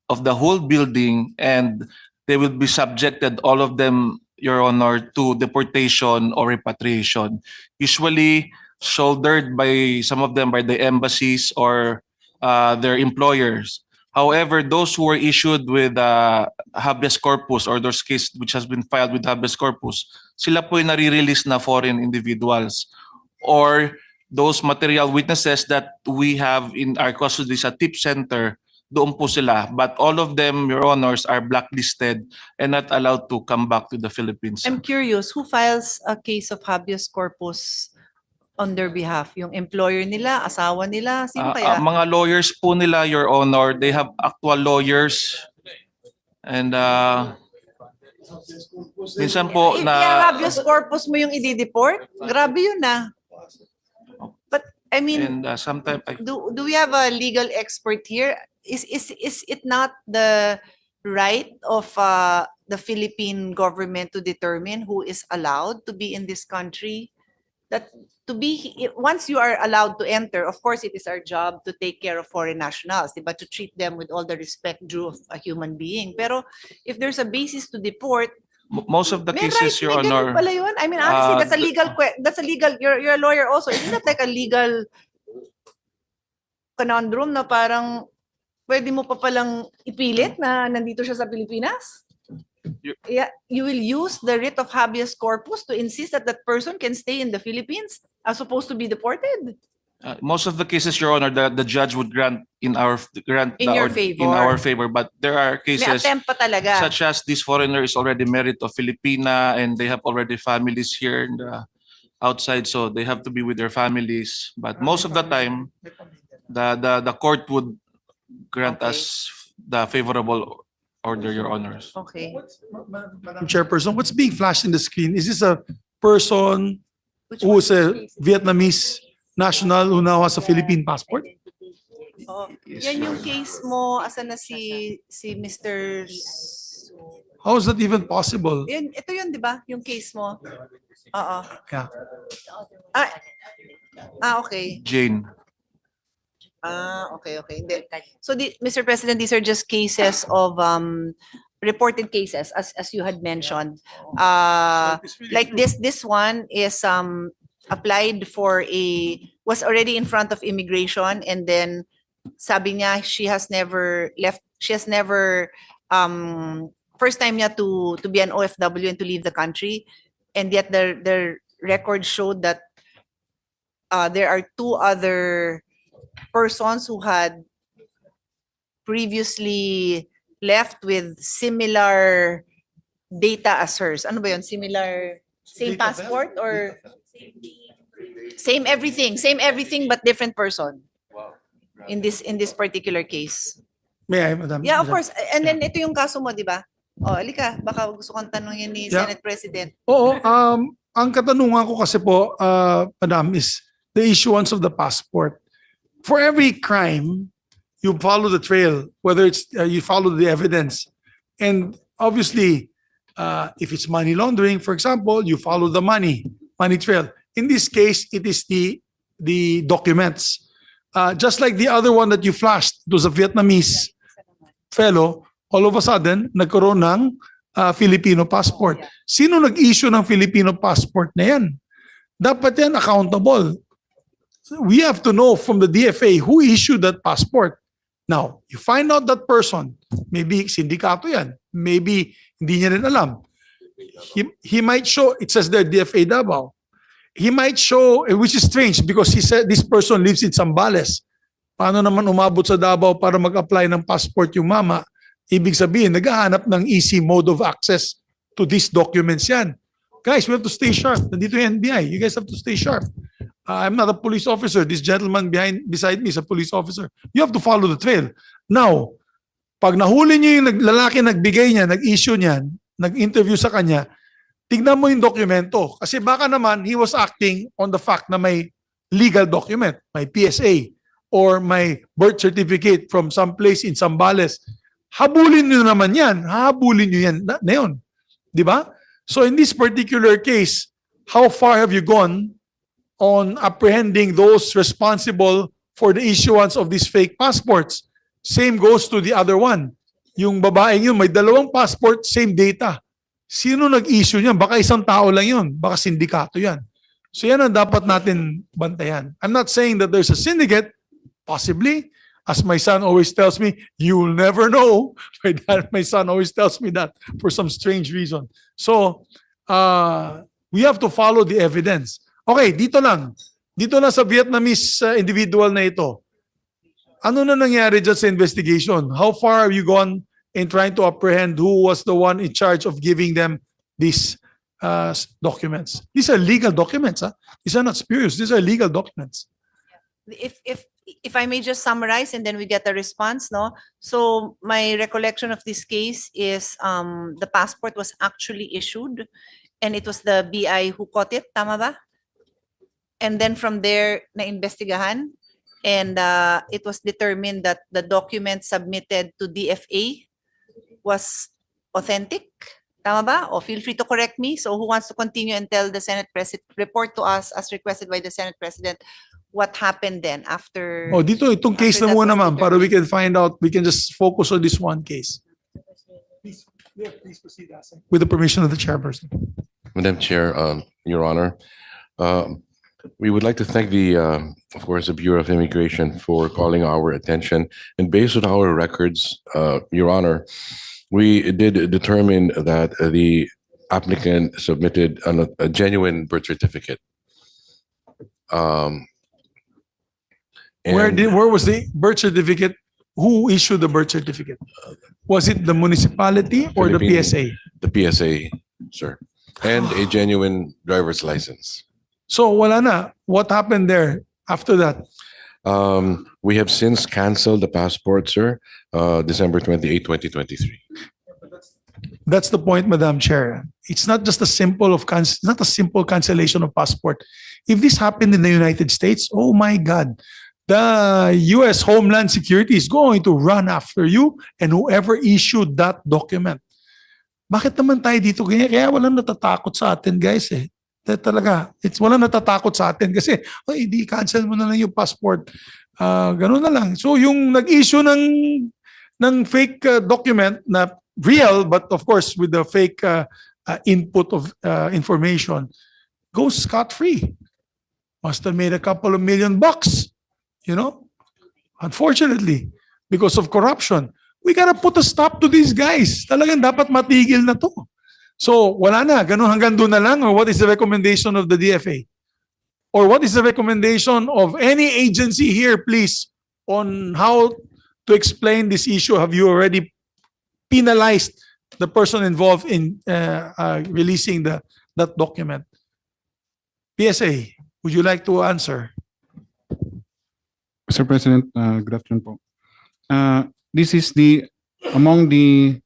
of the whole building, and they will be subjected, all of them, Your Honor, to deportation or repatriation, usually shouldered by some of them by the embassies or their employers. However, those who were issued with habeas corpus, or those cases which has been filed with habeas corpus, sila po yung nare-release na foreign individuals, or those material witnesses that we have in our custody sa tip center, doon po sila. But all of them, Your Honors, are blacklisted and not allowed to come back to the Philippines. I'm curious, who files a case of habeas corpus on their behalf? Yung employer nila, asawa nila, sino kaya? Mga lawyers po nila, Your Honor. They have actual lawyers. And minsan po If habeas corpus mo yung i-deport, grabe yun na. But I mean, and sometimes do we have a legal expert here? Is it not the right of the Philippine government to determine who is allowed to be in this country? That to be, once you are allowed to enter, of course, it is our job to take care of foreign nationals, but to treat them with all the respect due of a human being. Pero if there's a basis to deport, most of the cases, Your may ganun Honor. pala yun. I mean, honestly, that's a legal. You're a lawyer also. Isn't that like a legal conundrum na parang pwede mo pa palang ipilit na nandito siya sa Pilipinas? Yeah, you will use the writ of habeas corpus to insist that that person can stay in the Philippines as opposed to be deported. Most of the cases, Your Honor, the judge would grant in our favor. But there are May cases attempt pa talaga. such as this foreigner is already married to Filipina and they have already families here in the outside, so they have to be with their families. But most of the time, the court would grant us the favorable order, Your Honors. Okay. Madam Chairperson, what's being flashed in the screen? Is this a person who is a Vietnamese national who now has a Philippine passport? Oh, yan yung case mo, asan na si Mr. How is that even possible? Yun, ito yun, di ba? Yung case mo. Oo. Yeah. Okay. Jane. Okay. Hindi. So, Mr. President, these are just cases of reported cases, as you had mentioned. Like this one is applied for was already in front of immigration, and then sabi niya she has never first time niya to be an OFW and to leave the country, and yet the record showed that there are 2 other persons who had previously left with similar data as hers. Ano ba yun? Same passport or same everything but different person in this particular case. May I, Madam? Yeah, of course. And then ito yung kaso mo, di ba? Oh, alika, baka gusto kong tanungin ni Senate President. Oo, ang katanungan ko kasi po, Madam, is the issuance of the passport. For every crime, you follow the trail, whether it's you follow the evidence. And obviously, if it's money laundering, for example, you follow the money trail. In this case, it is the documents. Just like the other one that you flashed, it was a Vietnamese fellow, all of a sudden, nagkaroon ng Filipino passport. Sino nag-issue ng Filipino passport na yan? Dapat yan accountable. We have to know from the DFA who issued that passport. Now, you find out that person, maybe sindikato yan, maybe hindi niya rin alam. He might show, it says there DFA Davao. He might show, which is strange because he said this person lives in Zambales. Paano naman umabot sa Davao para mag-apply ng passport yung mama? Ibig sabihin, naghahanap ng easy mode of access to these documents yan. Guys, we have to stay sharp. Nandito yung NBI. You guys have to stay sharp. I'm not a police officer. This gentleman beside me is a police officer. You have to follow the trail. Now, pag nahuli niyo yung lalaki nagbigay niya, nag-issue niyan, nag-interview sa kanya, tignan mo yung dokumento. Kasi baka naman, he was acting on the fact na may legal document, may PSA, or may birth certificate from some place in Zambales. Habulin nyo naman yan. Habulin nyo yan na yun. Di ba? So in this particular case, how far have you gone on apprehending those responsible for the issuance of these fake passports? Same goes to the other one. Yung babaeng yun, may dalawang passport, same data. Sino nag-issue niyan? Baka isang tao lang yun. Baka sindikato yan. So yan ang dapat natin bantayan. I'm not saying that there's a syndicate. Possibly. As my son always tells me, you'll never know. My son always tells me that for some strange reason. So, we have to follow the evidence. Okay, dito lang. Dito lang sa Vietnamese individual na ito. Ano na nangyari dyan sa investigation? How far have you gone in trying to apprehend who was the one in charge of giving them these documents? These are legal documents. These are not spurious. These are legal documents. If I may just summarize and then we get a response, no? So my recollection of this case is the passport was actually issued and it was the BI who caught it, tama ba? And then from there, na-investigahan and it was determined that the document submitted to DFA was authentic, tama ba? O feel free to correct me. So who wants to continue and tell the Senate President, report to us as requested by the Senate President, what happened then after? Oh, dito, itong case na muna ma'am, para we can find out, we can just focus on this one case. Please proceed, with the permission of the chairperson. Madam Chair, Your Honor, we would like to thank the, of course, the Bureau of Immigration for calling our attention. And based on our records, Your Honor, we did determine that the applicant submitted a genuine birth certificate. Where was the birth certificate? Who issued the birth certificate? Was it the municipality or the PSA? The PSA, sir. And a genuine driver's license. So wala na. What happened there after that? We have since canceled the passport, sir, December 28, 2023. That's the point, Madam Chair. It's not just a simple cancellation of passport. If this happened in the United States, oh my God, the U.S. Homeland Security is going to run after you and whoever issued that document. Bakit naman tayo dito? Kaya walang natatakot sa atin, guys eh. Talaga, walang natatakot sa atin kasi, di cancel mo na lang yung passport. Ganun na lang. So yung nag-issue ng fake document na real, but of course with the fake input of information, goes scot-free. Must have made a couple of $1 million, you know? Unfortunately, because of corruption. We gotta put a stop to these guys. Talagang dapat matigil na to. So, wala na. Ganun hanggang doon na lang? Or what is the recommendation of the DFA? Or what is the recommendation of any agency here, please, on how to explain this issue? Have you already penalized the person involved in releasing that document? PSA, would you like to answer? Mr. President, good afternoon po. This is among the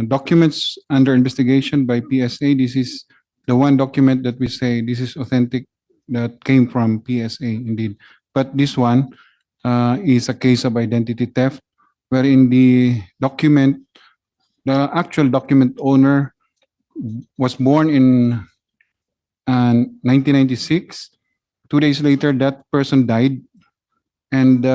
documents under investigation by PSA. This is the one document that we say this is authentic, that came from PSA indeed. But this one is a case of identity theft, wherein the actual document owner was born in 1996. 2 days later, that person died, and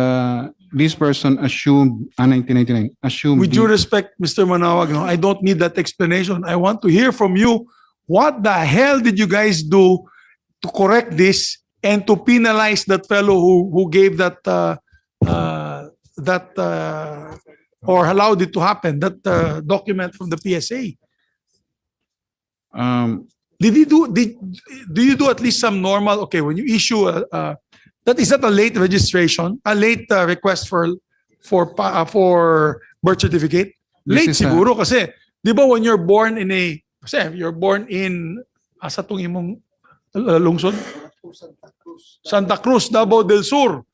this person assumed, 1999, assumed. With due respect, Mr. Manawag, no, I don't need that explanation. I want to hear from you, what the hell did you guys do to correct this and to penalize that fellow who gave that or allowed it to happen, that document from the PSA? Do you do at least some normal, okay, when you issue that is not a late registration, a late request for birth certificate? Late siguro kasi, di ba when you're born in you're born in, asa tong imong lungsod? Santa Cruz, Davao del Sur.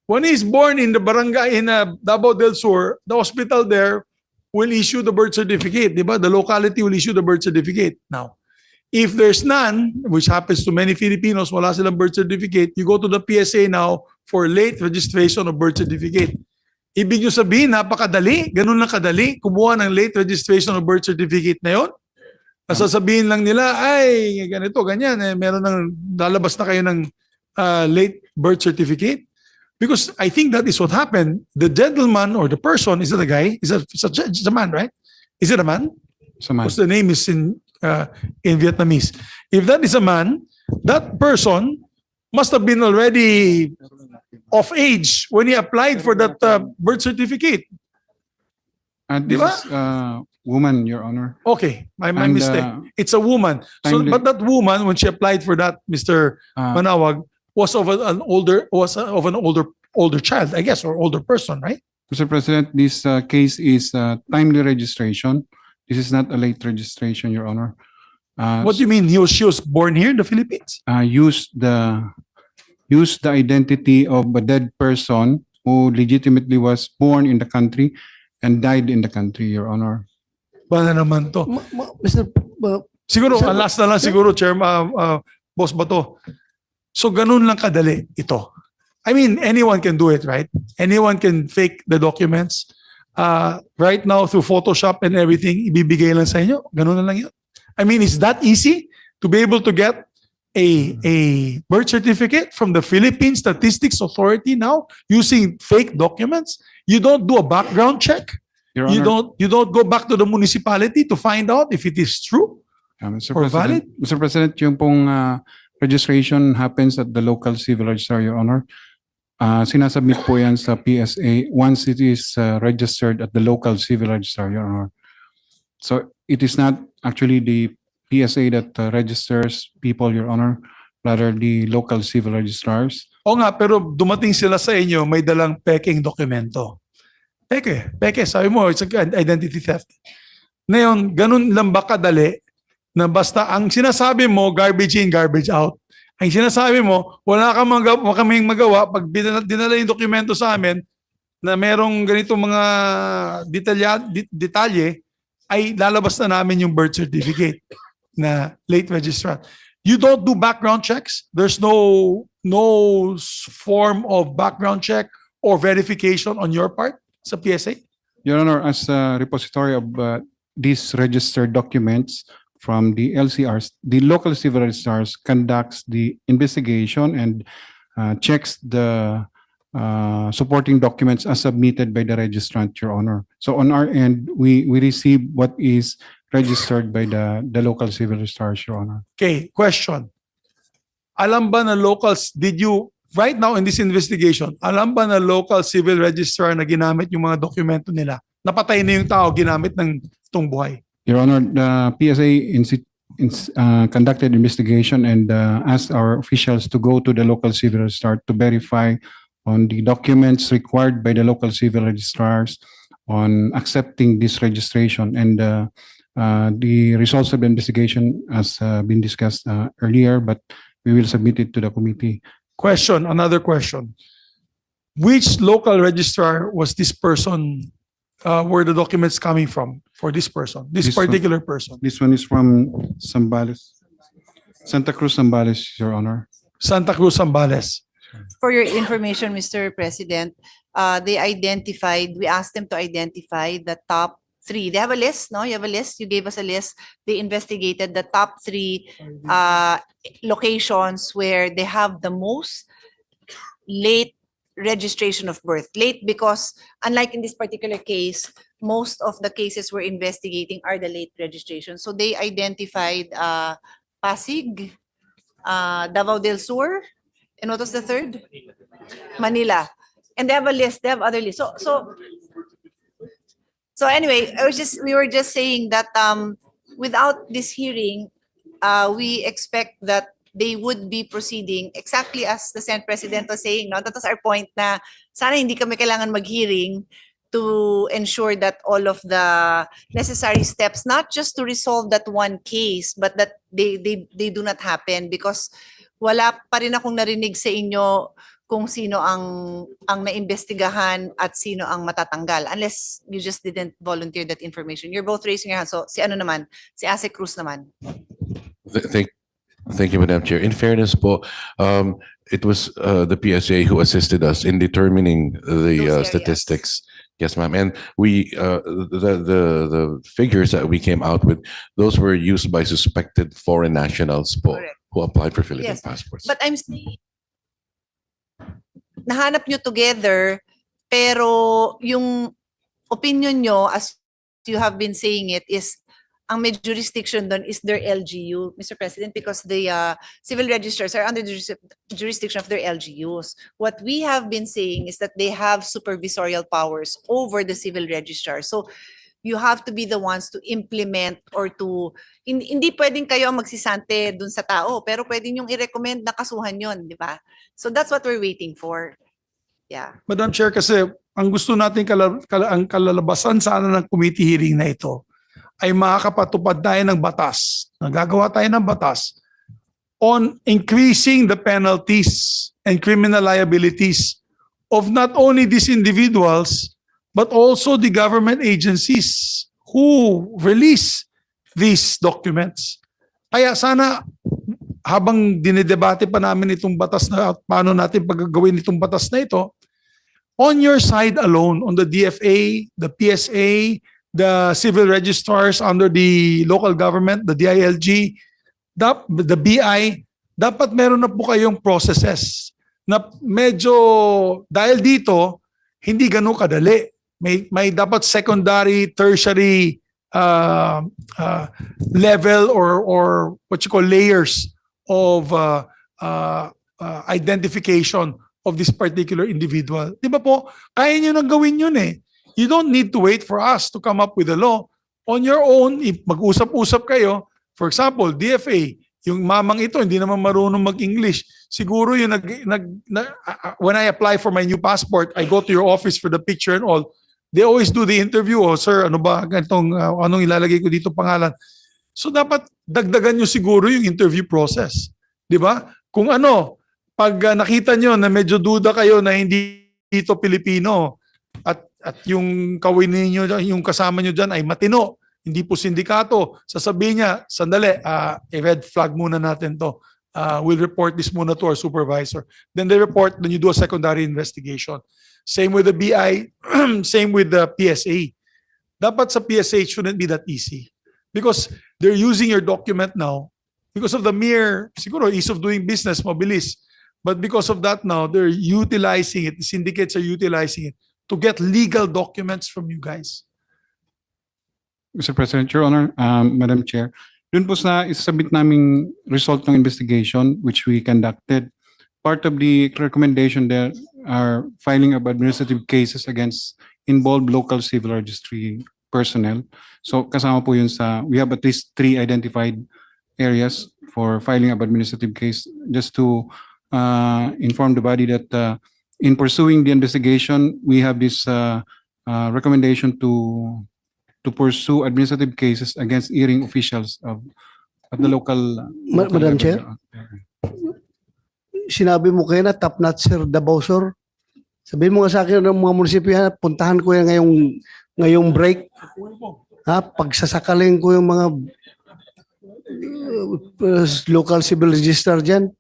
When he's born in the barangay in Davao del Sur, the hospital there will issue the birth certificate, di ba? The locality will issue the birth certificate. Now, if there's none, which happens to many Filipinos, wala silang birth certificate, you go to the PSA now for late registration of birth certificate. Ibig nyo sabihin, napakadali, ganun lang kadali, kumuha ng late registration of birth certificate na yon. Sasabihin lang nila, ay, ganito, ganyan, meron ng, lalabas na kayo ng late birth certificate. Because I think that is what happened. The gentleman or the person, is it a guy? It's a man, right? Is it a man? It's a man. Because the name is in Vietnamese. If that is a man, that person must have been already of age when he applied for that birth certificate. And this is woman, Your Honor. Okay, my mistake. It's a woman. So, but that woman, when she applied for that, Mr. Manawag, was of an older child, I guess, or older person, right? Mr. President, this case is timely registration. This is not a late registration, Your Honor. What do you mean? She was born here in the Philippines? Use the identity of a dead person who legitimately was born in the country and died in the country, Your Honor. Bala naman to. Mr. Siguro, ang last na lang siguro, Chair, Boss Bato. So, ganun lang kadali ito. I mean, anyone can do it, right? Anyone can fake the documents. Right now, through Photoshop and everything, ibibigay lang sa inyo. Ganun na lang yun. I mean, is that easy to be able to get a birth certificate from the Philippine Statistics Authority now using fake documents? You don't do a background check? Your Honor, You don't go back to the municipality to find out if it is true or valid? Mr. President, yung pong registration happens at the local civil registrar, Your Honor. Sinasubmit po yan sa PSA once it is registered at the local civil registrar, Your Honor. So it is not actually the PSA that registers people, Your Honor, rather the local civil registrars. O nga, pero dumating sila sa inyo, may dalang peking dokumento. Peke, sabi mo, it's identity theft. Ngayon, ganun lang ba kadali na basta ang sinasabi mo, garbage in, garbage out. Ang sinasabi mo, wala kaming magawa pag dinala yung dokumento sa amin na merong ganitong mga detalye, ay lalabas na namin yung birth certificate na late registrar. You don't do background checks? There's no form of background check or verification on your part sa PSA? Your Honor, as a repository of these registered documents from the LCRs, the local civil registrars conducts the investigation and checks the supporting documents as submitted by the registrant, Your Honor. So on our end, we receive what is registered by the local civil registrars, Your Honor. Okay, question. Alam ba na locals, right now in this investigation, alam ba na local civil registrar na ginamit yung mga dokumento nila? Napatay na yung tao, ginamit ng itong buhay. Your Honor, the PSA conducted investigation and asked our officials to go to the local civil registrar to verify on the documents required by the local civil registrars on accepting this registration. And the results of the investigation has been discussed earlier, but we will submit it to the committee. Another question. Which local registrar was this person, were the documents coming from for this person, this particular person? This one is from Zambales, Santa Cruz, Zambales, Your Honor. Santa Cruz, Zambales. For your information, Mr. President, we asked them to identify the top 3. They have a list, no? You have a list. You gave us a list. They investigated the top 3 locations where they have the most late registration of birth. Late because, unlike in this particular case, most of the cases we're investigating are the late registration. So they identified Pasig, Davao del Sur, and what was the third? Manila. And they have a list, they have other lists. So anyway, we were just saying that without this hearing, we expect that they would be proceeding exactly as the Senate President was saying. No? That was our point na sana hindi kami kailangan mag-hearing to ensure that all of the necessary steps, not just to resolve that one case, but that they do not happen, because wala pa rin akong narinig sa inyo kung sino ang naimbestigahan at sino ang matatanggal, unless you just didn't volunteer that information. You're both raising your hands. So si ano naman, si Ase Cruz naman. Thank you, Madam Chair. In fairness po, it was the PSA who assisted us in determining the statistics. Yes, ma'am. And we the figures that we came out with, those were used by suspected foreign nationals po, who applied for Philippine passports. But I'm saying, nahanap nyo together, pero yung opinion nyo, as you have been saying it, is ang may jurisdiction doon is their LGU, Mr. President, because the civil registers are under the jurisdiction of their LGUs. What we have been saying is that they have supervisorial powers over the civil registrar. So you have to be the ones to implement or to, hindi pwedeng kayo ang magsisante dun sa tao, pero pwedeng yung i-recommend na kasuhan yun, di ba? So that's what we're waiting for. Yeah. Madam Chair, kasi ang gusto natin ang kalalabasan sana ng committee hearing na ito ay makakapatupad tayo ng batas. Nagagawa tayo ng batas on increasing the penalties and criminal liabilities of not only these individuals, but also the government agencies who release these documents. Kaya sana habang dinedebate pa namin itong batas na at paano natin paggagawin itong batas na ito, on your side alone, on the DFA, the PSA, the civil registrars under the local government, the DILG, the BI, dapat meron na po kayong processes na medyo dahil dito, hindi ganun kadali. May dapat secondary, tertiary level or what you call layers of identification of this particular individual. Di ba po, kaya nyo nang gawin yun eh. You don't need to wait for us to come up with a law. On your own, if mag-usap-usap kayo, for example, DFA, yung mamang ito, hindi naman marunong mag-English. Siguro yung when I apply for my new passport, I go to your office for the picture and all. They always do the interview. Oh, sir, ano ba, anong ilalagay ko dito pangalan? So dapat dagdagan nyo siguro yung interview process. Di ba? Kung pag nakita nyo na medyo duda kayo na hindi dito Pilipino, at yung kawin niyo, yung kasama niyo diyan ay matino, hindi po sindikato, sasabihin niya, sandali, i-red flag muna natin to. We'll report this muna to our supervisor. Then they report, then you do a secondary investigation. Same with the BI, same with the PSA. Dapat sa PSA, it shouldn't be that easy. Because they're using your document now, because of the mere, siguro, ease of doing business, mabilis. But because of that now, they're utilizing it, the syndicates are utilizing it to get legal documents from you guys. Mr. President, Your Honor, Madam Chair, dun po sa isasabit naming result ng investigation which we conducted, part of the recommendation there are filing of administrative cases against involved local civil registry personnel. So kasama po yun we have at least 3 identified areas for filing of administrative case, just to inform the body that in pursuing the investigation, we have this recommendation to pursue administrative cases against hearing officials of the local. Madam Chair, sinabi mo kayo na top notch sir Davao Sur. Sabihin mo nga sa akin ng mga munisipyo, puntahan ko yan ngayong break. Pagsasakaling ko yung mga local civil register dyan.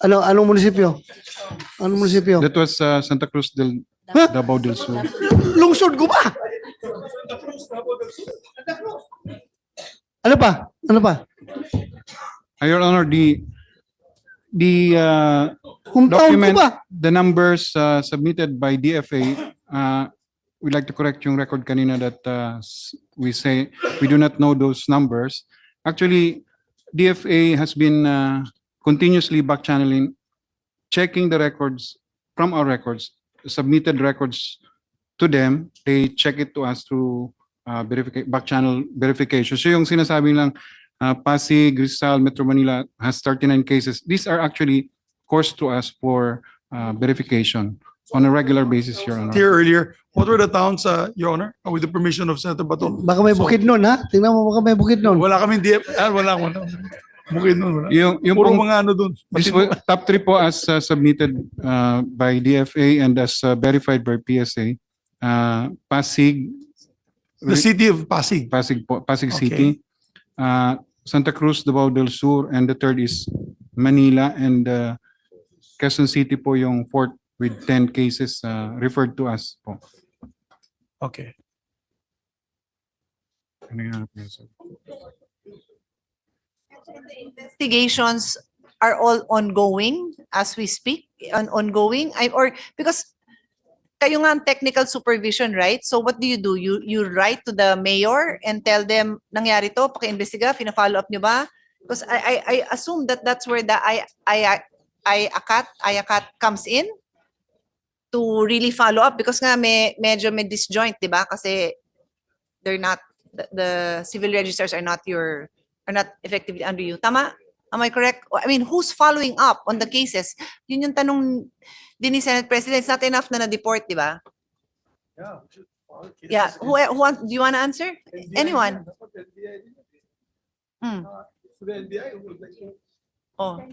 Anong munisipyo? Anong munisipyo? That was Santa Cruz del Davao del Sur. Lungsod ko ba? Ano pa? Ano pa? Your Honor, the Hometown ko document ba? the numbers submitted by DFA. We'd like to correct yung record kanina that we say we do not know those numbers. Actually, DFA has been continuously back channeling, checking the records from our records, submitted records to them. They check it to us through back channel verification. So yung sinasabi lang Pasig, Rizal, Metro Manila has 39 cases. These are actually coursed to us for verification on a regular basis, Your Honor. Here earlier, what were the towns, Your Honor, with the permission of Senator Bato? Baka may bukid nun, ha? Tingnan mo, baka may bukid nun. Wala kaming DF, wala. Bukid nun, wala. Yung Puro pong- mga ano dun. This was top 3 po as submitted by DFA and as verified by PSA. Pasig, The city of Pasig. Pasig po, Pasig Okay. City, Santa Cruz, Davao del Sur, and the third is Manila, and Quezon City po yung fourth with 10 cases referred to us po. Okay. Ano yung hanap niyo, sir? The investigations are all ongoing as we speak, ongoing, or because kayo nga ang technical supervision, right? So what do? You write to the mayor and tell them nangyari to, paki-imbestiga, fina-follow up nyo ba? Because I assume that that's where the IACAT comes in to really follow up, because nga medyo may disjoint, di ba? Kasi they're not, the civil registers are not effectively under you. Tama? Am I correct? I mean, who's following up on the cases? Yun yung tanong din ni Senate President. It's not enough na na-deport, di ba? Yeah. Who do you want to answer? Anyone? Oh.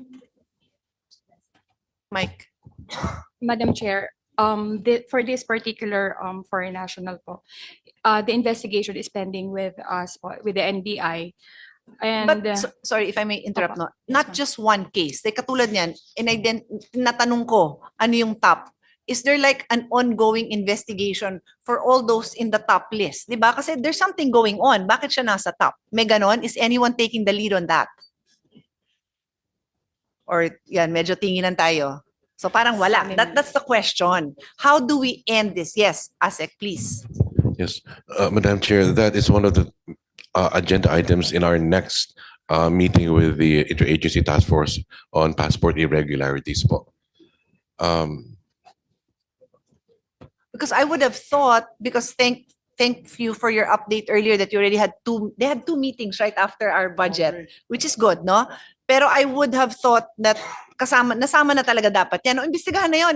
Mike. Madam Chair, for this particular foreign national po, the investigation is pending with us po, with the NBI. And But sorry if I may interrupt, no. Not just one case. Like katulad niyan, natanong ko ano yung top. Is there like an ongoing investigation for all those in the top list? 'Di ba? Kasi there's something going on. Bakit siya nasa top? May ganon? Is anyone taking the lead on that? Or yan, medyo tinginan tayo. So parang wala. That's the question. How do we end this? Yes, Asek, please. Yes, Madam Chair, that is one of the agenda items in our next meeting with the Interagency Task Force on Passport Irregularities po. Because I would have thought, because thank you for your update earlier that you already had they had two meetings right after our budget, which is good, no? Pero I would have thought that nasama na talaga dapat yan. No, imbestigahan na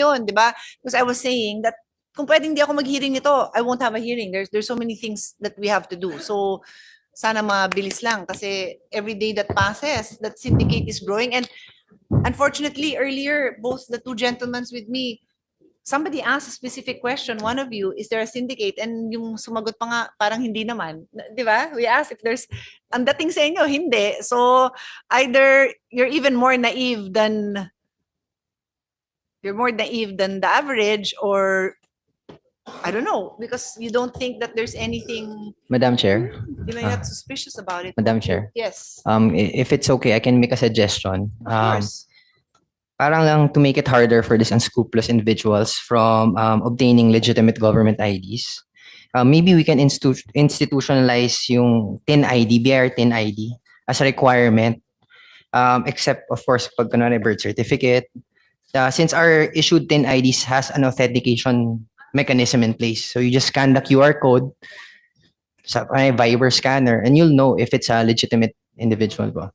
yon, di ba? Because I was saying that kung pwedeng hindi ako mag-hearing nito, I won't have a hearing. There's so many things that we have to do. So sana mabilis lang kasi every day that passes, that syndicate is growing. And unfortunately, earlier, both the two gentlemen with me, somebody asked a specific question. One of you, is there a syndicate? And yung sumagot pa nga, parang hindi naman. Di ba? We asked if there's, ang dating sa inyo, hindi. So either you're even more naive than the average, or I don't know, because you don't think that there's anything Madam Chair, that suspicious about it. Madam Chair, Yes, if it's okay, I can make a suggestion. of course. Parang lang to make it harder for these unscrupulous individuals from obtaining legitimate government IDs. Maybe we can institutionalize yung TIN ID, BIR TIN ID as a requirement, except of course pag kunwari birth certificate. Since our issued TIN IDs has an authentication mechanism in place, so you just scan the QR code sa Viber scanner and you'll know if it's a legitimate individual ba.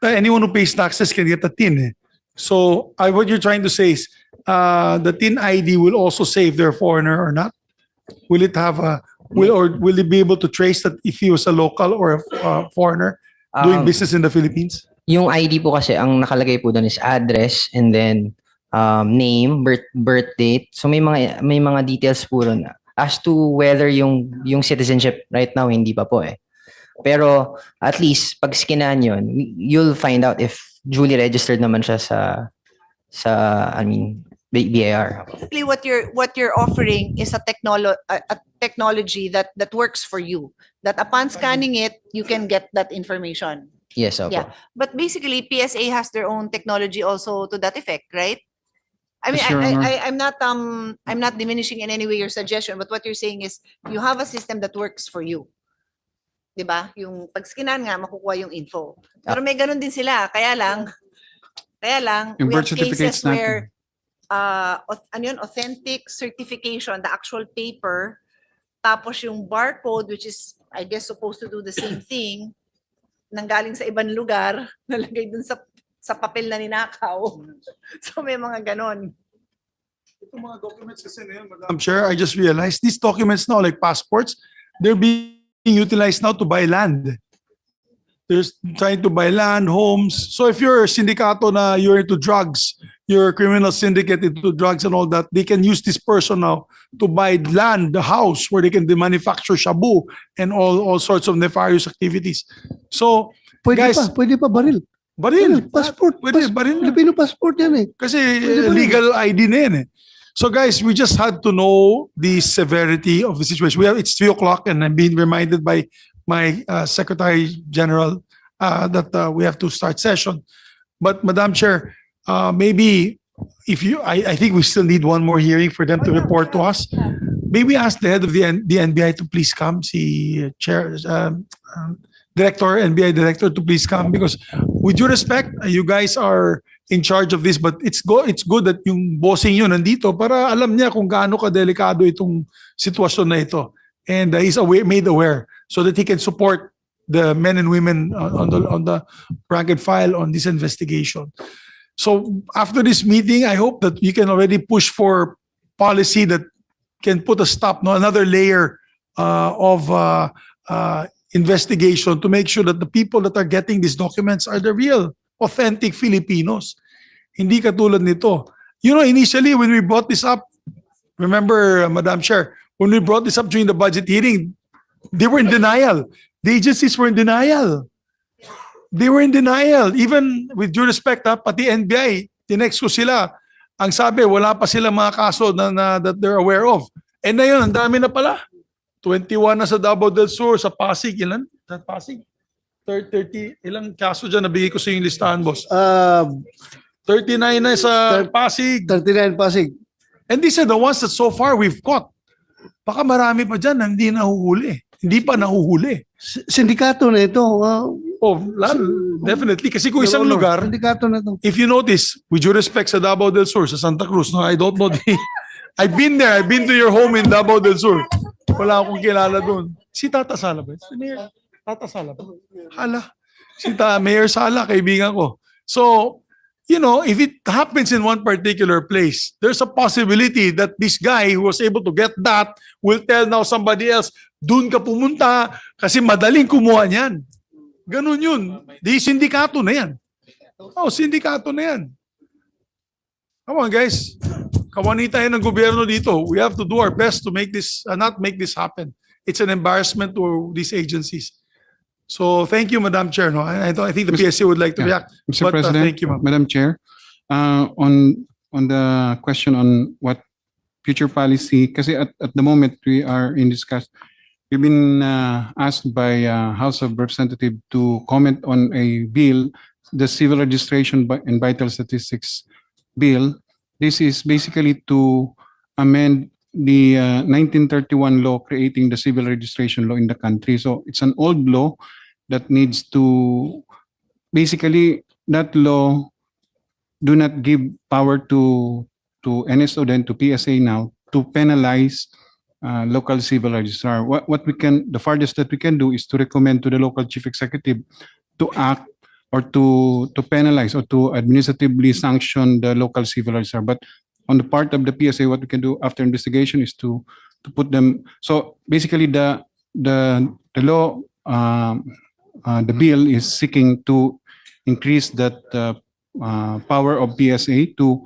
Anyone who pays taxes can get a TIN. So what you're trying to say is the TIN ID will also say if they're a foreigner or not? Will it have will it be able to trace that if he was a local or a foreigner doing business in the Philippines? Yung ID po kasi, ang nakalagay po doon is address and then name, birth date. So may mga details po doon as to whether yung citizenship right now hindi pa po eh. Pero at least pag skinan yun, you'll find out if duly registered naman siya sa BIR. Basically, what you're offering is a technology that works for you. That upon scanning it, you can get that information. Yes, opo. Yeah, but basically PSA has their own technology also to that effect, right? I mean, Yes, Your Honor. I'm not diminishing in any way your suggestion, but what you're saying is you have a system that works for you. 'Di ba? Yung pag skinan nga makukuha yung info. Pero may ganun din sila, kaya lang Yung we have birth certificates cases where natin. ano yun, authentic certification, the actual paper, tapos yung barcode, which is I guess supposed to do the same thing, nanggaling sa ibang lugar, nalagay dun sa papel na ninakaw. So may mga ganon. Itong mga documents kasi na yun, Madam Chair, I just realized these documents now, like passports, they're being utilized now to buy land. They're trying to buy land, homes. So if you're a syndicato na you're into drugs, you're a criminal syndicate into drugs and all that, they can use this person now to buy land, the house where they can manufacture shabu and all sorts of nefarious activities. So, guys, Pwede pa baril. baril. Passport. Pwede, baril na. Filipino passport yan eh. Kasi Pwede ba rin? legal ID na yan eh. So guys, we just had to know the severity of the situation. It's 3 o'clock and I'm being reminded by my Secretary General that we have to start session. But Madam Chair, maybe if you, I think we still need one more hearing for them to report to us. Maybe ask the head of the NBI to please come, si Chair, Director, NBI Director to please come, because with due respect, you guys are in charge of this, but it's good that yung bossing yun nandito para alam niya kung gaano kadelikado itong sitwasyon na ito. And he's made aware so that he can support the men and women on the rank and file on this investigation. So after this meeting, I hope that you can already push for policy that can put a stop, no, another layer of investigation to make sure that the people that are getting these documents are the real, authentic Filipinos. Hindi katulad nito. You know, initially when we brought this up, remember, Madam Chair, when we brought this up during the budget hearing, they were in denial. The agencies were in denial. They were in denial. Even with due respect, pati NBI, tinext ko sila. Ang sabi, wala pa sila mga kaso na that they're aware of. And na yun, ang dami na pala. 21 na sa Davao del Sur, sa Pasig, ilan? Sa Pasig? 30, ilang kaso dyan nabigay ko sa yung listahan, boss? 39 na sa Pasig. 39 Pasig. And these are the ones that so far we've caught. Baka marami pa dyan na hindi nahuhuli. Hindi pa nahuhuli. Sindikato na ito. Definitely. Kasi kung isang lugar, sindikato na ito. if you notice, with due respect sa Davao del Sur, sa Santa Cruz, no, I don't know I've been there. I've been to your home in Davao del Sur. Wala akong kilala doon. Si Tata Sala ba? Si Mayor Tata Sala ba? Hala. Si Mayor Sala, kaibigan ko. So, you know, if it happens in one particular place, there's a possibility that this guy who was able to get that will tell now somebody else, doon ka pumunta kasi madaling kumuha niyan. Ganun yun. Di sindikato na yan. Oh, sindikato na yan. Come on, guys. Kawani tayo ng gobyerno dito. We have to do our best to make this, not make this happen. It's an embarrassment to these agencies. So thank you, Madam Chair. No, I think the PSC would like to react. Mr. But, President, thank you, ma'am. Madam Chair, on the question on what future policy, kasi at the moment we are in discuss, we've been asked by House of Representatives to comment on a bill, the Civil Registration and Vital Statistics Bill. This is basically to amend the 1931 law creating the civil registration law in the country. So it's an old law that needs to, basically that law do not give power to NSO then to PSA now to penalize local civil registrar. What we can, the farthest that we can do is to recommend to the local chief executive to act or to penalize or to administratively sanction the local civil registrar. But on the part of the PSA, what we can do after investigation is to put them. So basically, the law, the bill is seeking to increase that power of PSA to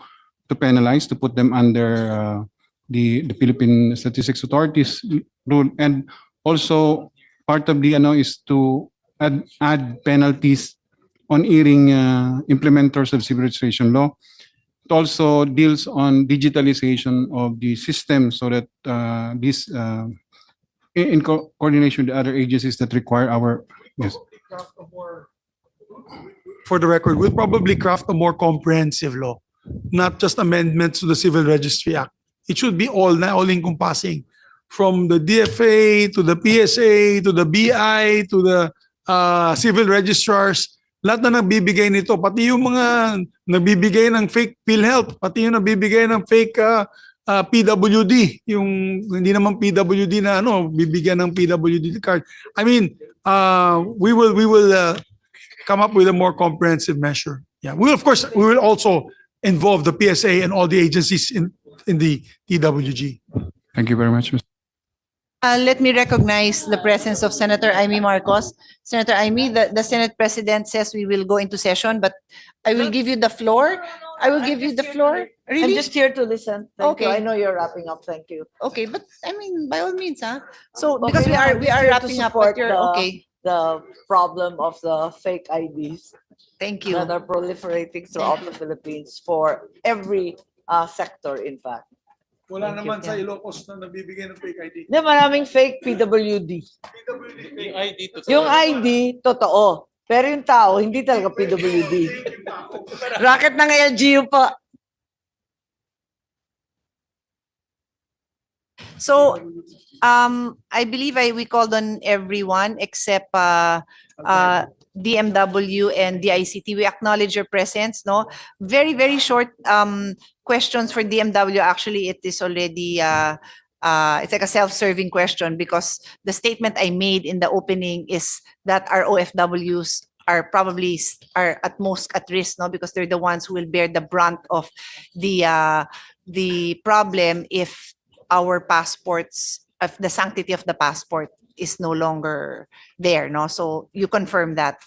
penalize, to put them under the Philippine Statistics Authority's rule, and also part of the is to add penalties on erring implementers of civil registration law. It also deals on digitalization of the system so that this, in coordination with the other agencies that require our, yes. for the record, we'll probably craft a more comprehensive law, not just amendments to the Civil Registry Act. It should be all-encompassing, from the DFA to the PSA to the BI to the civil registrars. Lahat na nagbibigay nito, pati yung mga nagbibigay ng fake PhilHealth, pati yung nagbibigay ng fake PWD, yung hindi naman PWD na bibigyan ng PWD card. I mean, we will come up with a more comprehensive measure. Yeah, we will also involve the PSA and all the agencies in the TWG. Thank you very much, Mr. Let me recognize the presence of Senator Amy Marcos. Senator Amy, the Senate President says we will go into session, but I will give you the floor. I will give you the floor. Really? I'm just here to listen. Thank you. Okay. I know you're wrapping up. Thank you. Okay, but I mean, by all means, huh? So Okay, because we are I'm just here to wrapping up, but support you're okay. the problem of the fake IDs Thank you. that are proliferating throughout the Philippines for every sector, in fact. Wala Thank you. naman sa Ilocos na nabibigay ng fake ID. Na maraming fake PWD. Yung ID totoo. Yung ID, totoo. Pero yung tao, hindi talaga PWD. Racket ng LGU pa. So, I believe we called on everyone except DMW and DICT. We acknowledge your presence, no? Very, very short questions for DMW. Actually, it is already it's like a self-serving question because the statement I made in the opening is that our OFWs are at most at risk, no? Because they're the ones who will bear the brunt of the problem if our passports, if the sanctity of the passport is no longer there, no? So you confirm that.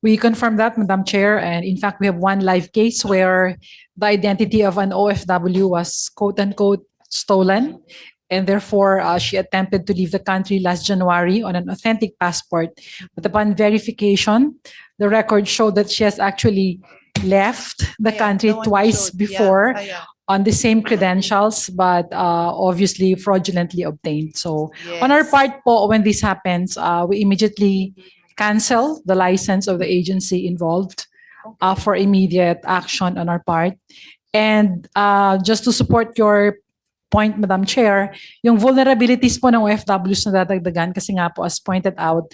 We confirm that, Madam Chair, and in fact, we have one live case where the identity of an OFW was quote-unquote stolen, and therefore she attempted to leave the country last January on an authentic passport. But upon verification, the records show that she has actually left the country the one you twice showed. before Yeah. on the same credentials, but obviously fraudulently obtained. So on our part po, when this happens, we immediately cancel the license of the agency involved for immediate action on our part. And just to support your point, Madam Chair, yung vulnerabilities po ng OFWs na dadagdagan kasi nga po as pointed out,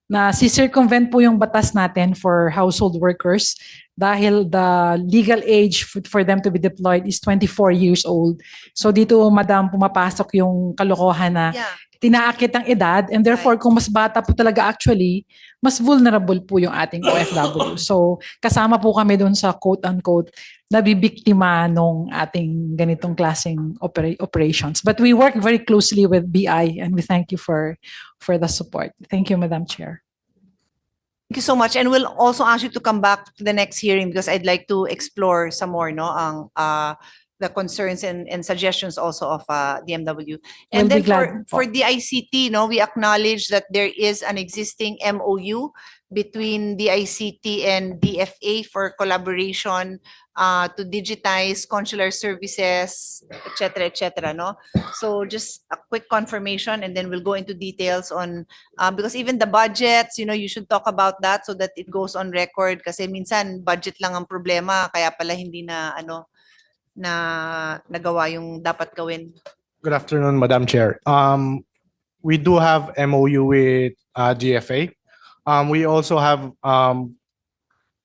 na si-circumvent po yung batas natin for household workers dahil the legal age for them to be deployed is 24 years old. So dito, Madam, pumapasok yung kalokohan na tinaakit ang edad and therefore kung mas bata po talaga actually, mas vulnerable po yung ating OFW. So kasama po kami doon sa quote-unquote nabibiktima nung ating ganitong klaseng operations. But we work very closely with BI and we thank you for the support. Thank you, Madam Chair. Thank you so much. And we'll also ask you to come back to the next hearing because I'd like to explore some more, no, the concerns and suggestions also of DMW. And We'll be then glad for po. the ICT, no, we acknowledge that there is an existing MOU between the ICT and DFA for collaboration to digitize consular services, et cetera, no? So just a quick confirmation and then we'll go into details on, because even the budgets, you should talk about that so that it goes on record kasi minsan budget lang ang problema kaya pala hindi na, na nagawa yung dapat gawin. Good afternoon, Madam Chair. We do have MOU with GFA. We also have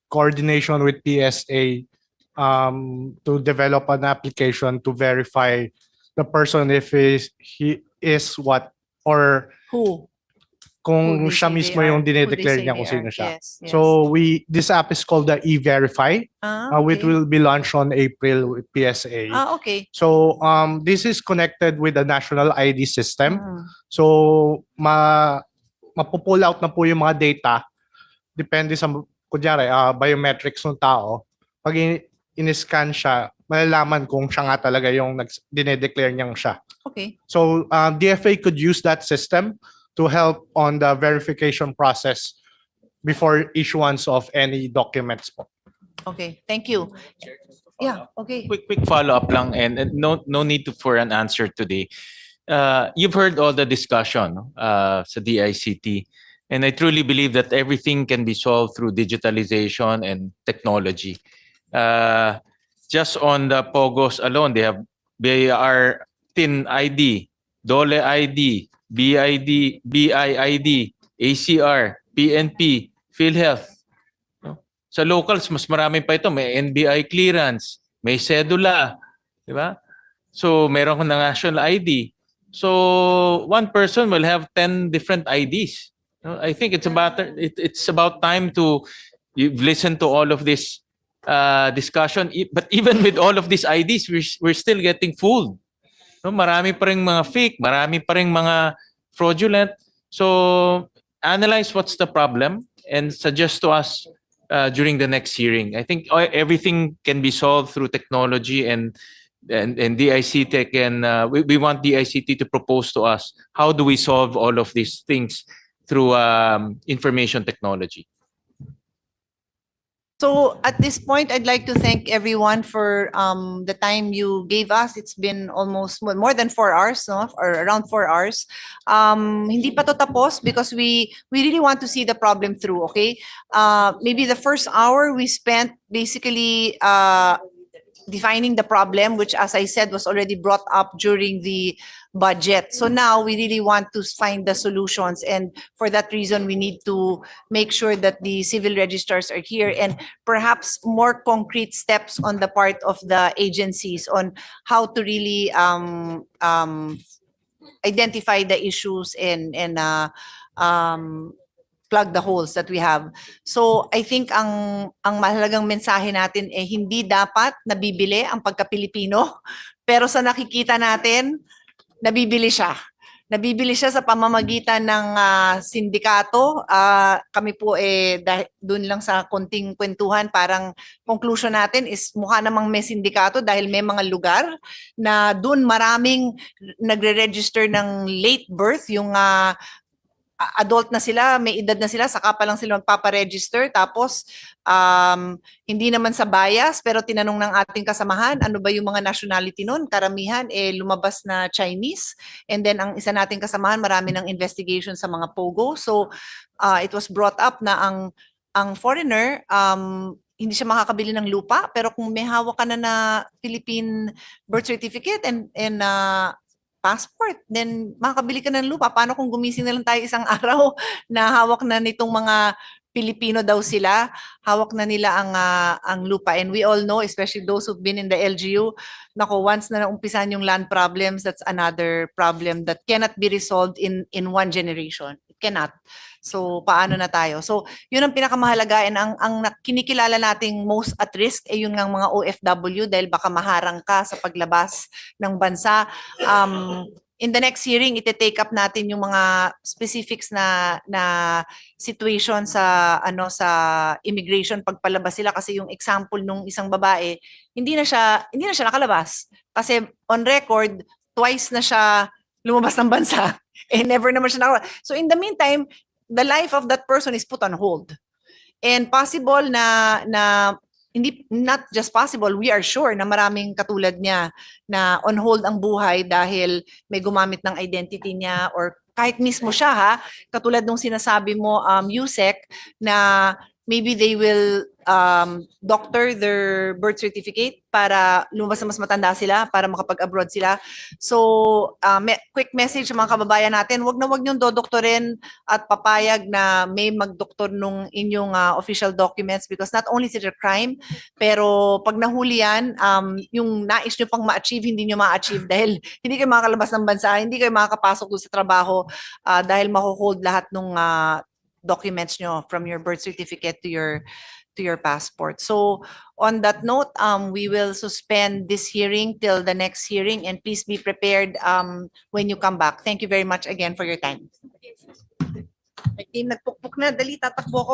coordination with PSA to develop an application to verify the person if he is what or who kung siya mismo yung dinedeclare niya kung sino siya. So this app is called the E-Verify, which will be launched on April with PSA. Okay. So this is connected with the national ID system. So mapupull out na po yung mga data depende sa kunyari biometrics ng tao. Pag in-scan siya, malalaman kung siya nga talaga yung dinedeclare niyang siya. Okay. So DFA could use that system to help on the verification process before issuance of any documents po. Okay, thank you. Yeah, okay. Quick follow-up lang and no need for an answer today. You've heard all the discussion sa DICT And I truly believe that everything can be solved through digitalization and technology. Just on the POGOs alone, they are TIN ID, DOLE ID, BID, BIID, ACR, PNP, PhilHealth. No? Sa locals, mas marami pa ito. May NBI clearance, may cedula, di ba? So, meron ko ng national ID. So, one person will have 10 different IDs. No? I think it's about time to listen to all of this discussion. But even with all of these IDs, we're still getting fooled. No, marami pa ring mga fake, marami pa ring mga fraudulent. So analyze what's the problem and suggest to us during the next hearing. I think everything can be solved through technology and DICT can. We want DICT to propose to us how do we solve all of these things through information technology. So at this point, I'd like to thank everyone for the time you gave us. It's been almost more than 4 hours, no? Or around 4 hours. Hindi pa to tapos because we really want to see the problem through, okay? Maybe the first hour we spent basically defining the problem, which as I said was already brought up during the budget. So now we really want to find the solutions, and for that reason we need to make sure that the civil registrars are here and perhaps more concrete steps on the part of the agencies on how to really identify the issues and plug the holes that we have. So I think ang mahalagang mensahe natin hindi dapat nabibili ang pagka-Pilipino, pero sa nakikita natin nabibili siya. Nabibili siya sa pamamagitan ng sindikato. Kami po doon lang sa konting kwentuhan, parang conclusion natin is mukha namang may sindikato dahil may mga lugar na doon maraming nagre-register ng late birth, yung adult na sila, may edad na sila, saka pa lang sila magpaparegister. Tapos, hindi naman sa bias, pero tinanong ng ating kasamahan, ano ba yung mga nationality nun? Karamihan, lumabas na Chinese. And then, ang isa nating kasamahan, marami ng investigation sa mga POGO. So, it was brought up na ang foreigner, hindi siya makakabili ng lupa, pero kung may hawak ka na Philippine birth certificate and passport, then makakabili ka ng lupa. Paano kung gumising na lang tayo isang araw na hawak na nitong mga Pilipino daw sila, hawak na nila ang lupa. And we all know, especially those who've been in the LGU, nako, once na naumpisan yung land problems, that's another problem that cannot be resolved in one generation. It cannot. So, paano na tayo? So, yun ang pinakamahalaga, and ang kinikilala nating most at risk ay yun ng mga OFW dahil baka maharang ka sa paglabas ng bansa. In the next hearing, ite-take up natin yung mga specifics na situation sa immigration pagpalabas sila, kasi yung example nung isang babae, hindi na siya nakalabas kasi on record twice na siya lumabas ng bansa never naman siya nakalabas. So in the meantime, the life of that person is put on hold. And possible na hindi, not just possible, we are sure na maraming katulad niya na on hold ang buhay dahil may gumamit ng identity niya, or kahit mismo siya katulad nung sinasabi mo, Yusek, na maybe they will doctor their birth certificate para lumabas na mas matanda sila, para makapag-abroad sila. So, quick message sa mga kababayan natin, wag niyong dodoktorin at papayag na may magdoktor nung inyong official documents, because not only is it a crime, pero pag nahuli yan, yung nais nyo pang ma-achieve, hindi nyo ma-achieve dahil hindi kayo makakalabas ng bansa, hindi kayo makakapasok doon sa trabaho dahil makuhold lahat ng documents nyo, from your birth certificate to your passport. So on that note, we will suspend this hearing till the next hearing, and please be prepared when you come back. Thank you very much again for your time. Team, nagpukpuk na, dali, tatakbo ko.